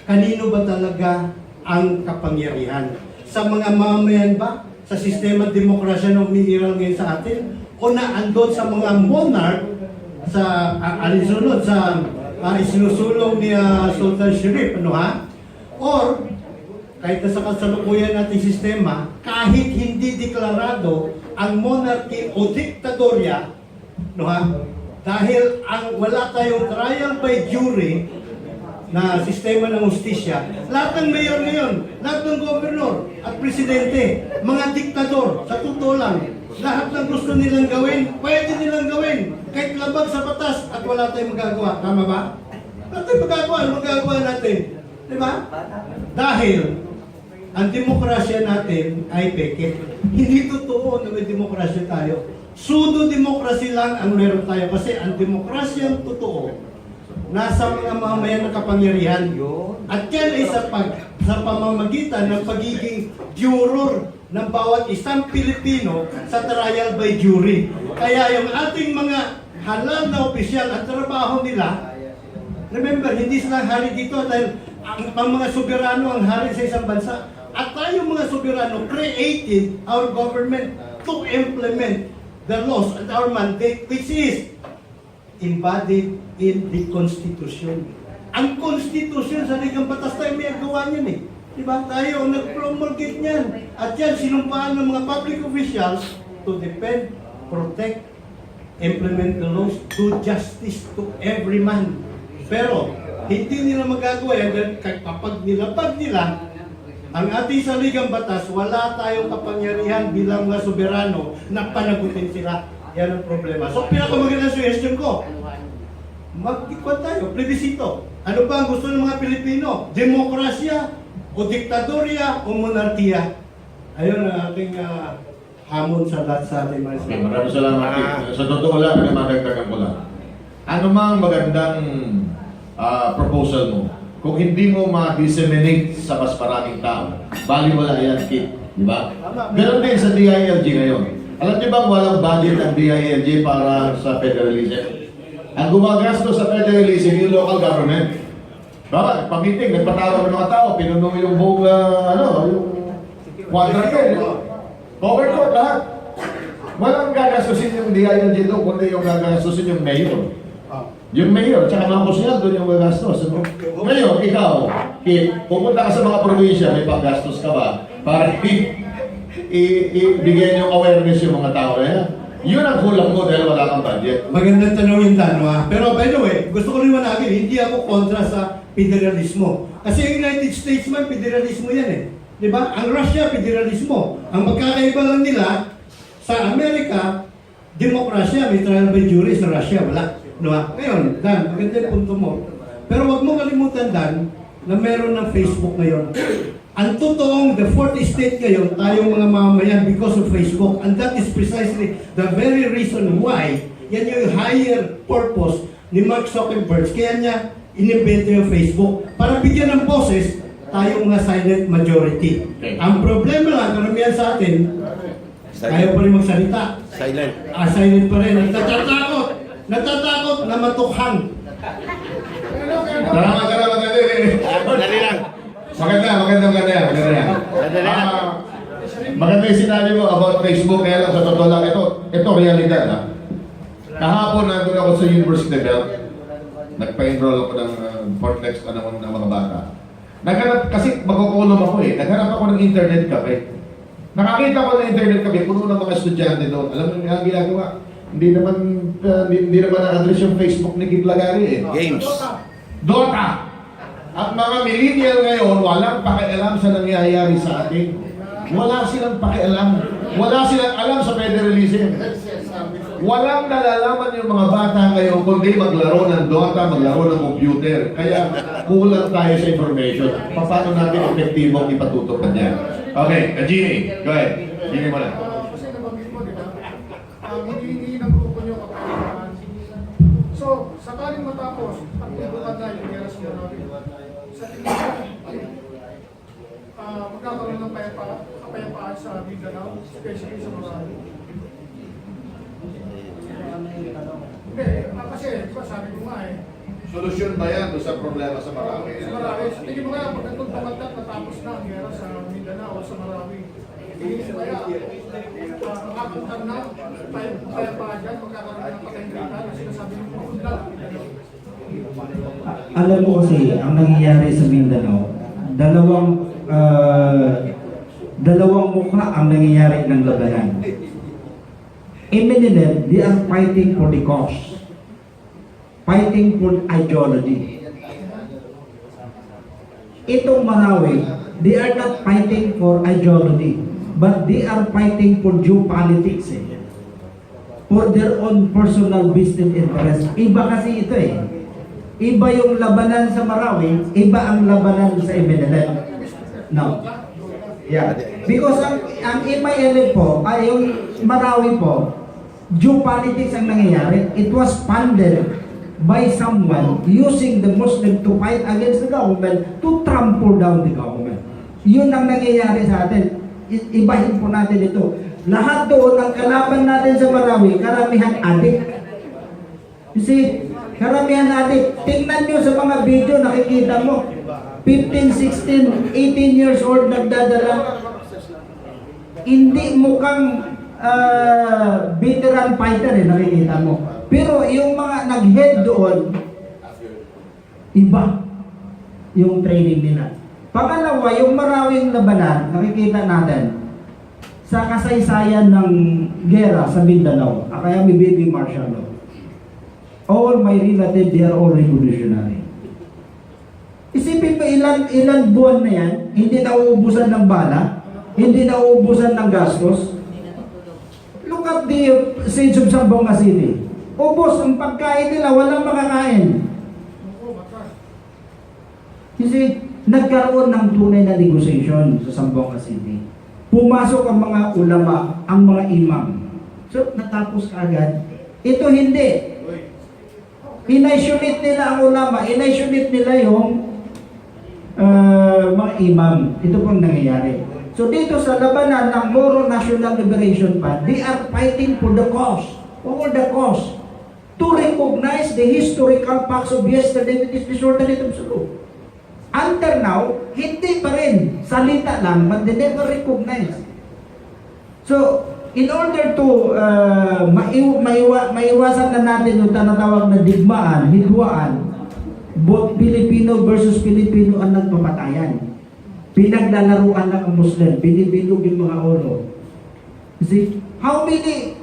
kanino ba talaga ang kapangyarihan? Sa mga mamamayan ba? Sa sistema demokrasya na umiiral ngayon sa atin? O naandun sa mga monarch sa alisunod sa isinusulong ni Sultan Shariff, ano ha? Or kahit na sa kasalukuyan nating sistema, kahit hindi deklarado ang monarchy o diktadorya, no ha? Dahil wala tayong trial by jury na sistema ng hustisya, lahat ng mayor ngayon, lahat ng gobernador at presidente, mga diktador, sa totoo lang, lahat ng gusto nilang gawin, pwede nilang gawin, kahit labag sa batas at wala tayong magagawa. Tama ba? Wala tayong magagawa. Ano magagawa natin? Diba? Dahil ang demokrasya natin ay peke. Hindi totoo na may demokrasya tayo. Pseudo-demokrasy lang ang meron tayo kasi ang demokrasyang totoo nasa mga mamamayan ng kapangyarihan. At yan ay sa pamamagitan ng pagiging juror ng bawat isang Pilipino sa trial by jury. Kaya yung ating mga halal na opisyal at trabaho nila, remember, hindi sila hari dito dahil ang mga soberano ang hari sa isang bansa. At tayo mga soberano created our government to implement the laws and our mandate, which is embodied in the Constitution. Ang Constitution sa Liga ng Batas tayo may gawa niyan eh. Diba? Tayo ang nag-promulgate niyan. At yan, sinumpaan ng mga public officials to defend, protect, implement the laws, do justice to every man. Pero, hindi nila magagawa yan dahil kapag nilapag nila ang ating sa Ligang Batas, wala tayong kapangyarihan bilang mga soberano na panagutin sila. Yan ang problema. So, pinakamagandang suggestion ko, mag-ikot tayo, plebisito. Ano ba ang gusto ng mga Pilipino? Demokrasya o diktadorya o monarkiya? Ayun ang ating hamon sa lahat sa ating mga Okay, maraming salamat. Sa totoo lang, madagdagan ko lang. Ano mang magandang proposal mo, kung hindi mo ma-disseminate sa mas maraming tao, baliwala yan, Kit. Di ba? Ganon din sa DILG ngayon. Alam niyo bang walang budget ang DILG para sa federalism? Ang gumagasto sa federalism yung local government. Bakit? Pag-meeting, nagpatawag ng mga tao, pinuno yung buong, yung quadrangle. Power court lahat. Walang gagastusin yung DILG doon, kundi yung gagastusin yung mayor. Yung mayor, tsaka mga kusyal, doon yung gagastos. Ngayon, ikaw, Kit, pupunta ka sa mga probinsya, may paggastos ka ba? Para ibigyan yung awareness yung mga tao na yan. Yun ang kulang mo dahil wala kang budget. Magandang tanong yung tanong. Pero by the way, gusto ko rin managin, hindi ako kontra sa federalismo. Kasi ang United States man, federalismo yan eh. Di ba? Ang Russia, federalismo. Ang magkakaiba lang nila, sa Amerika, demokrasya, may trial by jury, sa Russia, wala. No? Ngayon, Dan, maganda yung punto mo. Pero wag mo kalimutan, Dan, na meron ng Facebook ngayon. Ang totoong, the fourth estate ngayon, tayong mga mamamayan because of Facebook. And that is precisely the very reason why yan yung higher purpose ni Mark Zuckerberg. Kaya niya inimbento yung Facebook para bigyan ng boses tayong mga silent majority. Ang problema nga, karamihan sa atin, ayaw pa rin magsalita. Silent. Silent pa rin. Natatakot na matukhang. Dali lang. Maganda yan. Maganda yung sinabi mo about Facebook, kaya lang sa totoo lang ito realidad ha. Kahapon nandun ako sa University Belt, nagpa-enroll ako ng for next ng mga bata. Naghanap, kasi magkukulong ako naghanap ako ng internet cafe. Nakakita ko ng internet cafe, puno ng mga estudyante doon. Alam mo ang ginagawa? Hindi naman na-address yung Facebook ni Kit Lagari Games. Dota! At mga millennial ngayon, walang pakialam sa nangyayari sa atin. Wala silang pakialam. Wala silang alam sa federalism. Walang nalalaman yung mga bata ngayon kundi maglaro ng Dota, maglaro ng computer. Kaya kulang tayo sa information. Paano natin epektibong ipatutupad yan? Okay, Gini, go ahead. Gini mo na. Kasi nabanggit mo, di ba? Hinihingi ng grupo nyo kapayapaan. So, sakaling matapos, ang ibukan na yung gera sa Marawi. Sa tingin ko, magkakaroon ng kapayapaan sa Mindanao, especially sa Marawi. Hindi, kasi, di ba sabi ko nga Solusyon ba yan doon sa problema sa Marawi? sa Marawi, tingin mo nga, pag nagtong pamagtat, natapos na ang gera sa Mindanao o sa Marawi. Tingin mo kaya, makakuntan na, kapayapaan dyan, magkakaroon ng patahimik na sinasabi ng pagkundan. Alam mo kasi, ang nangyayari sa Mindanao, dalawang mukha ang nangyayari ng labanan. Imminent, they are fighting for the cause. Fighting for ideology. Itong Marawi, they are not fighting for ideology, but they are fighting for geopolitics. For their own personal business interest. Iba kasi ito Iba yung labanan sa Marawi, iba ang labanan sa Imminent. No. Yeah. Because ang MILF po, ay yung Marawi po, geopolitics ang nangyayari. It was funded by someone using the Muslim to fight against the government to trample down the government. Yun ang nangyayari sa atin. Ibahin po natin ito. Lahat doon ang kalaban natin sa Marawi, karamihan adik. You see, karamihan adik. Tingnan nyo sa mga video, nakikita mo. 15, 16, 18 years old nagdadala. Hindi mukhang veteran fighter nakikita mo. Pero yung mga nag-head doon, iba yung training nila. Pangalawa, yung Marawing labanan, nakikita natin sa kasaysayan ng gera sa Mindanao. Kaya may baby martial law. All my relatives, they are all revolutionary. Isipin mo ilan buwan na yan, hindi nauubusan ng bala, hindi nauubusan ng gastos. Look at the siege of Zamboanga City. Ubos ang pagkain nila, walang makakain. Kasi nagkaroon ng tunay na negotiation sa Zamboanga City. Pumasok ang mga ulama, ang mga imam. So, natapos agad. Ito hindi. Inaisunit nila ang ulama, inaisunit nila yung mga imam. Ito pong nangyayari. So dito sa labanan ng Moro National Liberation Fund, they are fighting for the cause. For the cause. To recognize the historical facts of yesterday with this disorderly absolute. Until now, hindi pa rin. Salita lang, but they never recognize. So, in order to maiwasan na natin yung tinatawag na digmaan, hidwaan, both Filipino versus Filipino ang nagpapatayan. Pinaglalaruan lang ang Muslim, binibilog yung mga Oro. See, how many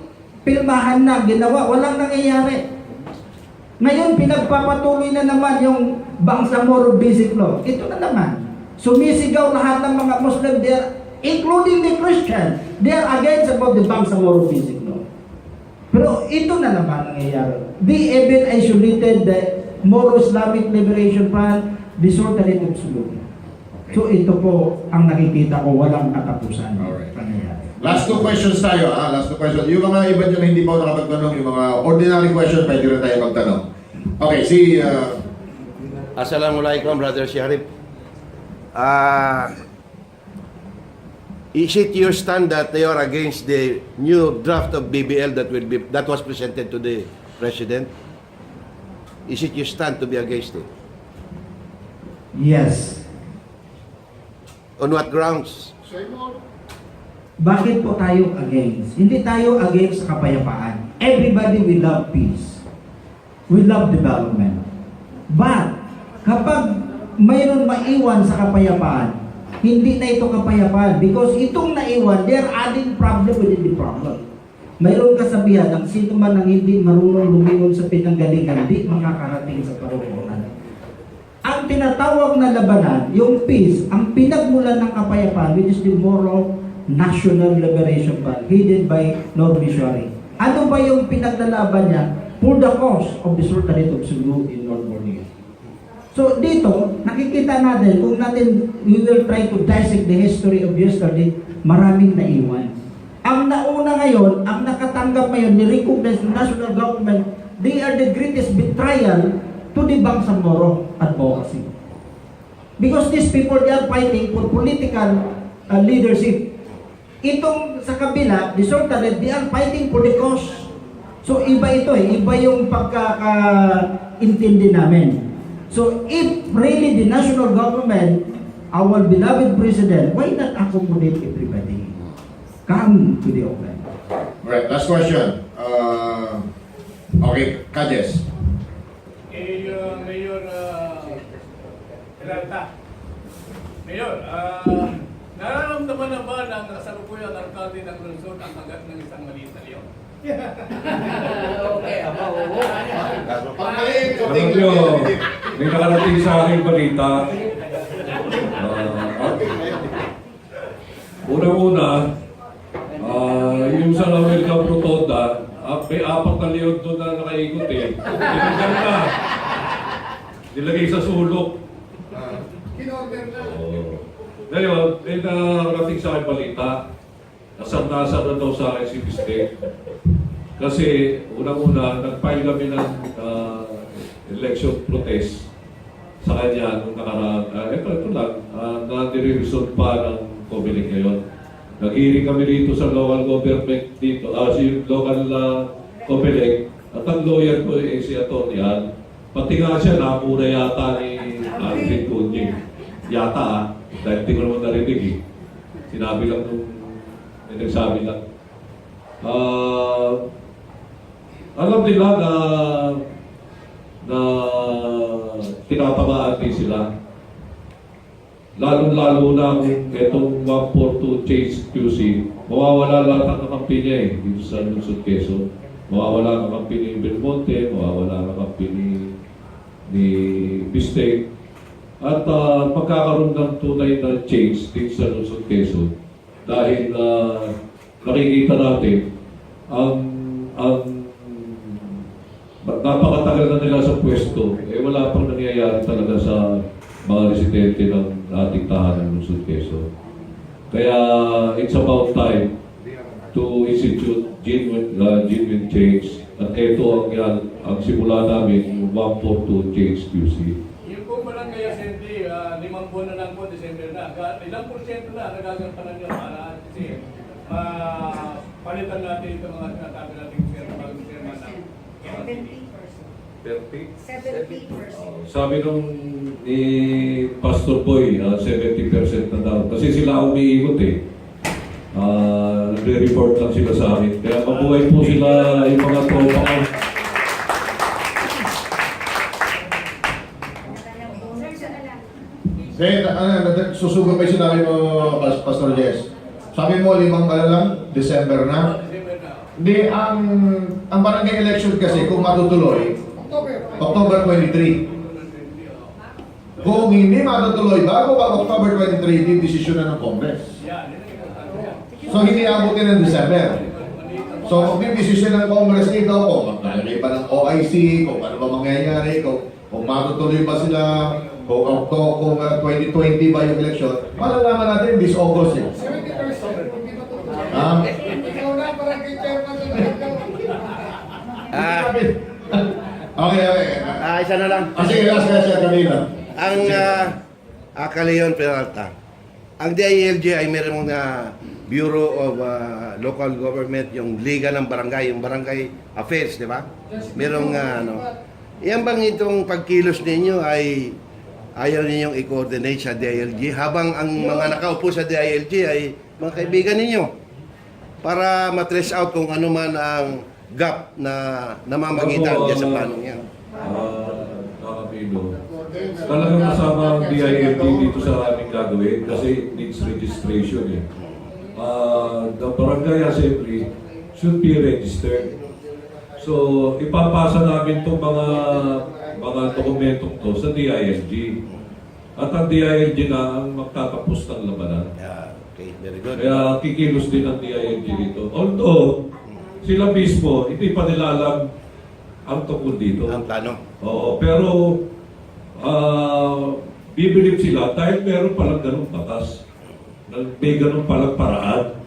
pilmahan na ginawa, walang nangyayari. Ngayon, pinagpapatuloy na naman yung Bangsamoro Basic Law. Ito na naman. Sumisigaw lahat ng mga Muslim, including the Christian, they are against about the Bangsamoro Basic Law. Pero ito na naman nangyayari. They even isolated the Moro Islamic Liberation Fund, disorderly absolute. So ito po ang nakikita ko, walang katapusan. Alright. Last two questions tayo. Last two questions. Yung mga iba dyan na hindi pa nakapagtanong, yung mga ordinary questions, pwede rin tayo magtanong. Okay, si Assalamualaikum, Brother Shariff. Is it your stand that they are against the new draft of BBL that was presented to the President? Is it your stand to be against it? Yes. On what grounds? Bakit po tayo against? Hindi tayo against sa kapayapaan. Everybody will love peace. We love development. But, kapag mayroon maiwan sa kapayapaan, hindi na ito kapayapaan. Because itong naiwan, they're adding problem within the problem. Mayroon kasabihan, ang sino man ang hindi marunong lumingon sa pinanggalingan, di makakarating sa paruroonan. Ang tinatawag na labanan, yung peace, ang pinagmulan ng kapayapaan, which is the moral national liberation plan, headed by Norby Shariff. Ano ba yung pinaglalaban niya? For the cause of the Sultanate of Sulu in North Borneo. So dito, nakikita natin, kung we will try to dissect the history of yesterday, maraming naiwan. Ang nauna ngayon, ang nakatanggap ngayon, ni-recognize ng national government, they are the greatest betrayal to the Bangsamoro advocacy. Because these people, they are fighting for political leadership. Itong sa kabila, the Sultanate, they are fighting for the cause. So iba ito iba yung pagkakaintindi namin. So if really the national government, our beloved President, why not accommodate everybody? Come to the open. Alright, last question. Okay, Kajes. Mayor Peralta. Mayor, nararamdaman na ba ng kasalukuyang alkalde ng lungsod ang kagat ng isang maliit na leon? Okay, oo. Alam nyo, may nakarating sa aking balita. Unang-una, yung sa Amerika Protonda, may 4 na leon doon na nakaikot eh. Tinanggal na. Nilagay sa sulok. Kinorder na. Ngayon, may nakarating sa aking balita. Nasam-nasa na daw sa akin si Mistake. Kasi unang-una, nag-file kami ng election protest sa kanya nung nakaraan. Ito lang, na-revision pa ng Comelec ngayon. Nag-hearing kami dito sa local government dito, si local Comelec, at ang lawyer ko si Atty. Pati nga siya, nakamuna yata ni Alvin Kunying. Yata dahil hindi ko naman narinig eh. Sinabi lang nung nagsabi lang. Alam nila na tinatamaan din sila. Lalo-lalo na kung itong 142 Chase QC, mawawala lahat ang kakampi niya eh, dito sa Lungsod Quezon. Mawawala ang kakampi ni Belmonte, mawawala ang kakampi ni Bistec. At magkakaroon ng tunay na change dito sa Lungsod Quezon. Dahil nakikita natin ang napakatagal na nila sa pwesto, wala pang nangyayari talaga sa mga residente ng ating tahanan ng Lungsod Quezon. Kaya it's about time to institute genuine change. At ito ang simula namin, 142 Change QC. Yung kung barangay assembly, 5 buwan na lang po, December na. Ilang porsyento na nagagampanan nyo para kasi palitan natin itong mga sinasabi natin chairman na 30%? Sabi nung ni Pastor Boy, 70% na daw. Kasi sila umiikot eh. Nagre-report lang sila sa akin. Kaya mabuhay po sila yung mga tropa ko. Susugot pa yung sinabi mo, Pastor Jess. Sabi mo, 5 lang, December na. Hindi, ang barangay election kasi, kung matutuloy, October 23. Kung hindi matutuloy, bago pa October 23, yung desisyon na ng Congress. So, hindi abutin ng December. So, kung yung desisyon ng Congress dito, kung maglalagay pa ng OIC, kung ano ba mangyayari, kung matutuloy pa sila, kung 2020 ba yung election, malalaman natin this August eh. 70%. Ikaw na, parang kay chairman na Okay. Isa na lang. Sige, last question kanina. Ang Leon Peralta. Ang DILG ay mayroong Bureau of Local Government, yung Liga ng Barangay, yung Barangay Affairs, di ba? Merong yan bang itong pagkilos ninyo ay ayaw ninyong i-coordinate sa DILG habang ang mga nakaupo sa DILG ay mga kaibigan ninyo para matrace out kung ano man ang gap na namamagitan dyan sa planong yan. Nakapilo. Talagang kasama ang DILG dito sa aming gagawin kasi needs registration eh. The Barangay Assembly should be registered. So, ipapasa namin itong mga dokumentong to sa DILG. At ang DILG na ang magtatapos ng labanan. Okay, very good. Kaya kikilos din ang DILG dito. Although, sila mismo, hindi pa nila alam ang tungkol dito. Ang plano. Oo, pero bibilib sila dahil meron palang ganung batas. May ganung palang paraan.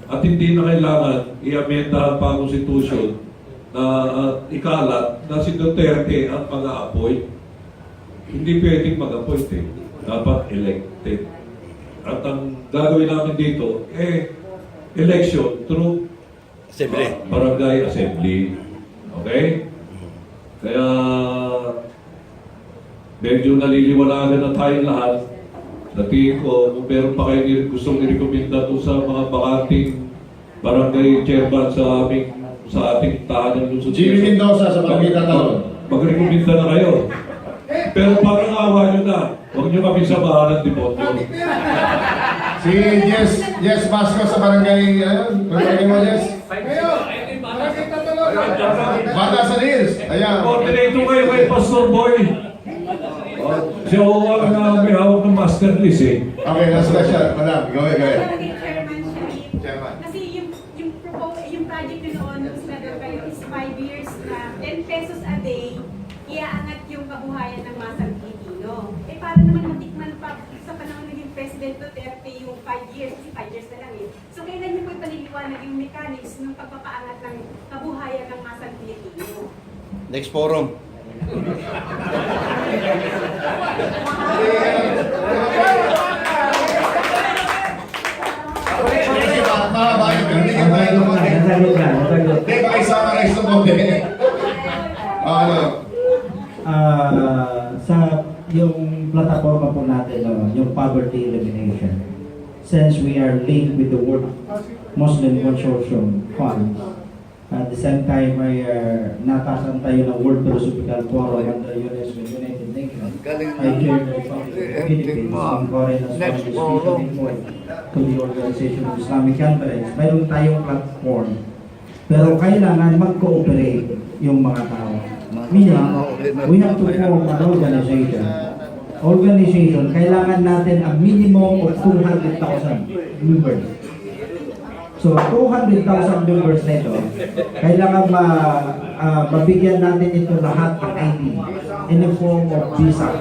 At hindi na kailangan i-amenda pa ang konstitusyon na ikalat na si Duterte ang mag-a-appoint. Hindi pwedeng mag-appoint eh. Dapat elected. At ang gagawin namin dito, election through Barangay Assembly. Okay? Kaya medyo naliliwanagan na tayong lahat. Natingin ko, kung meron pa kayo gustong i-recommenda doon sa mga bakanting barangay chairman sa ating tahanan ng Luzon. Jimmy Mendoza sa Pagkita Talon. Mag-recommenda na kayo. Pero parang awa nyo na. Huwag nyo kami samahan ng demonyo. Si Jess Vasco sa barangay, barangay mo, Jess? Bata sa Nils. Ayan. Coordinator kayo kay Pastor Boy. Siya ang may hawak ng master list eh. Okay, last question. Madam, go ahead. Chairman. Kasi yung project na noon, nag kayo is 5 years na 10 pesos a day, iaangat yung kabuhayan ng masang Pilipino. Eh para naman matikman pa sa panahon naging President Duterte yung 5 years, kasi 5 years na lang eh. So kailan niyo po ipaliliwanag yung mechanics ng pagpapaangat ng kabuhayan ng masang Pilipino? Next forum. Sa yung plataforma po natin, yung poverty elimination, since we are linked with the World Muslim Consortium Fund, at the same time ay natasan tayo ng World Philosophical Forum under United Nations. I chair the Republic of the Philippines on foreign Spanish speaking point to the Organization of Islamic Conference. Mayroon tayong platform, pero kailangan mag-cooperate yung mga tao. Meaning, we have to form an organization. Kailangan natin a minimum of 200,000 members. So, 200,000 members na ito, kailangan mabigyan natin ito lahat ng ID in the form of Visa,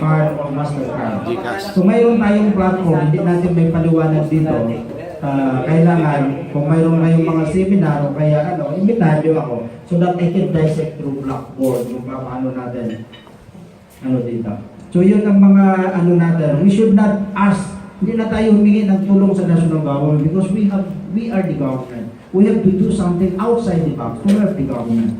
card, or Mastercard. So, mayroon tayong platform, hindi natin may paliwanag dito. Kailangan, kung mayroon kayong mga seminar o kaya imbitahan nyo ako so that I can dissect through Blackboard kung paano natin dito. So, yun ang mga natin. We should not ask. Hindi na tayo humingi ng tulong sa national government because we are the government. We have to do something outside the box to help the government.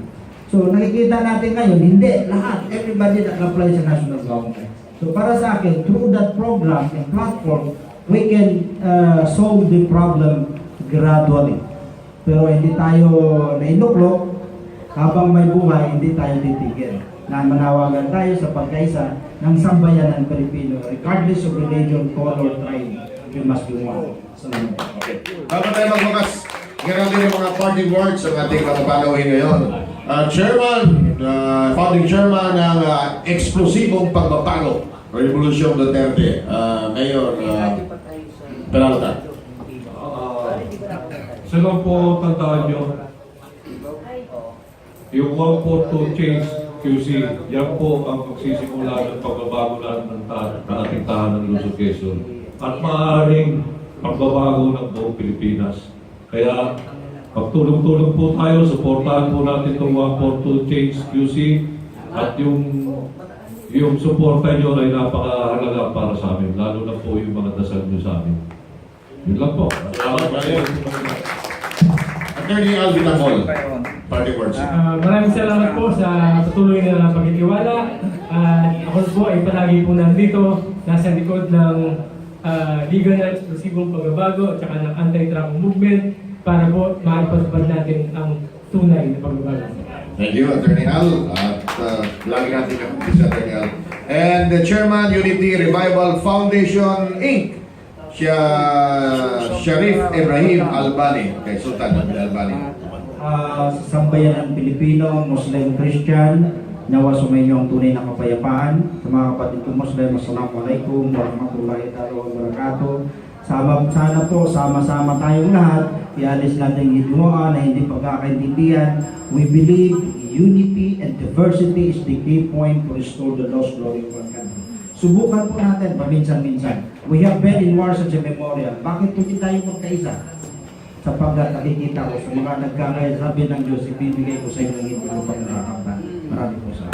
So nakikita natin ngayon, hindi lahat, everybody that apply sa national government. So para sa akin, through that program and platform, we can solve the problem gradually. Pero hindi tayo nainuklok, habang may buhay, hindi tayo titigil. Na manawagan tayo sa pagkaisa ng sambayanan Pilipino, regardless of religion, color, tribe, we must be one. Okay. Bago tayo magbukas, meron din yung mga parting words ang ating mga panawin ngayon. Founding chairman ng Eksplosibong Pagbabago, Revolusyong Duterte, Mayor Peralta. Sila po, tandaan nyo, yung 142 change QC, yan po ang magsisimula ng pagbabago ng ating tahanan ng Luzon, Quezon. At maaaring pagbabago ng buong Pilipinas. Kaya pagtulong-tulong po tayo, supportahan po natin itong 142 change QC At yung suporta nyo ay napakahalaga para sa amin, lalo na po yung mga dasal nyo sa amin. Yun lang po. Attorney Al Vitangcol, party words. Maraming salamat po sa patuloy na pagtitiwala. Ako po ay palagi po nandito, nasa likod ng Liga ng Eksklusibong Pagbabago at saka ng Anti-TRAPO movement para po maipatupad natin ang tunay na pagbabago. Thank you, Attorney Al. At lagi natin kapatid sa Attorney Al. And the Chairman, Unity Revival Foundation, Inc. Shariff Ibrahim Albani. Kay Sultan Albani. Sambayan ng Pilipino, Muslim, Christian, nawa sumainyo ang tunay na kapayapaan. Sa mga kapatid ko Muslim, Assalamualaikum warahmatullahi wabarakatuh. Sana po, sama-sama tayong lahat, ialis natin hidmoan na hindi pagkakaintindihan. We believe unity and diversity is the key point to restore the lost glory of our country. Subukan po natin paminsan-minsan. We have been in war such a memorial. Bakit po hindi tayo magkaisa? Sapagkat nakikita ko sa mga nagkakaya, sabi ng Diyos, ibibigay ko sa inyo ng hindi ko pang nakakaptan. Maraming po sa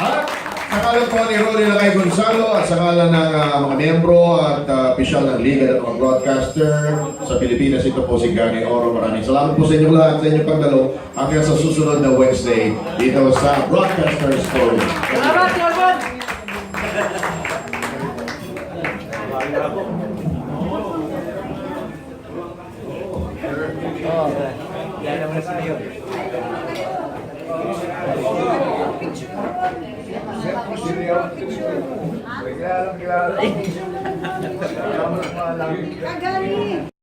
At sa ngalan po ni Lakay Gonzalo at sa ngalan ng mga miyembro at opisyal ng Liga ng Mga Brodkaster sa Pilipinas, ito po si Gani Oro. Maraming salamat po sa inyong lahat, sa inyong pagdalo hanggang sa susunod na Wednesday dito sa Broadcaster Story. Salamat, salamat! Kagani!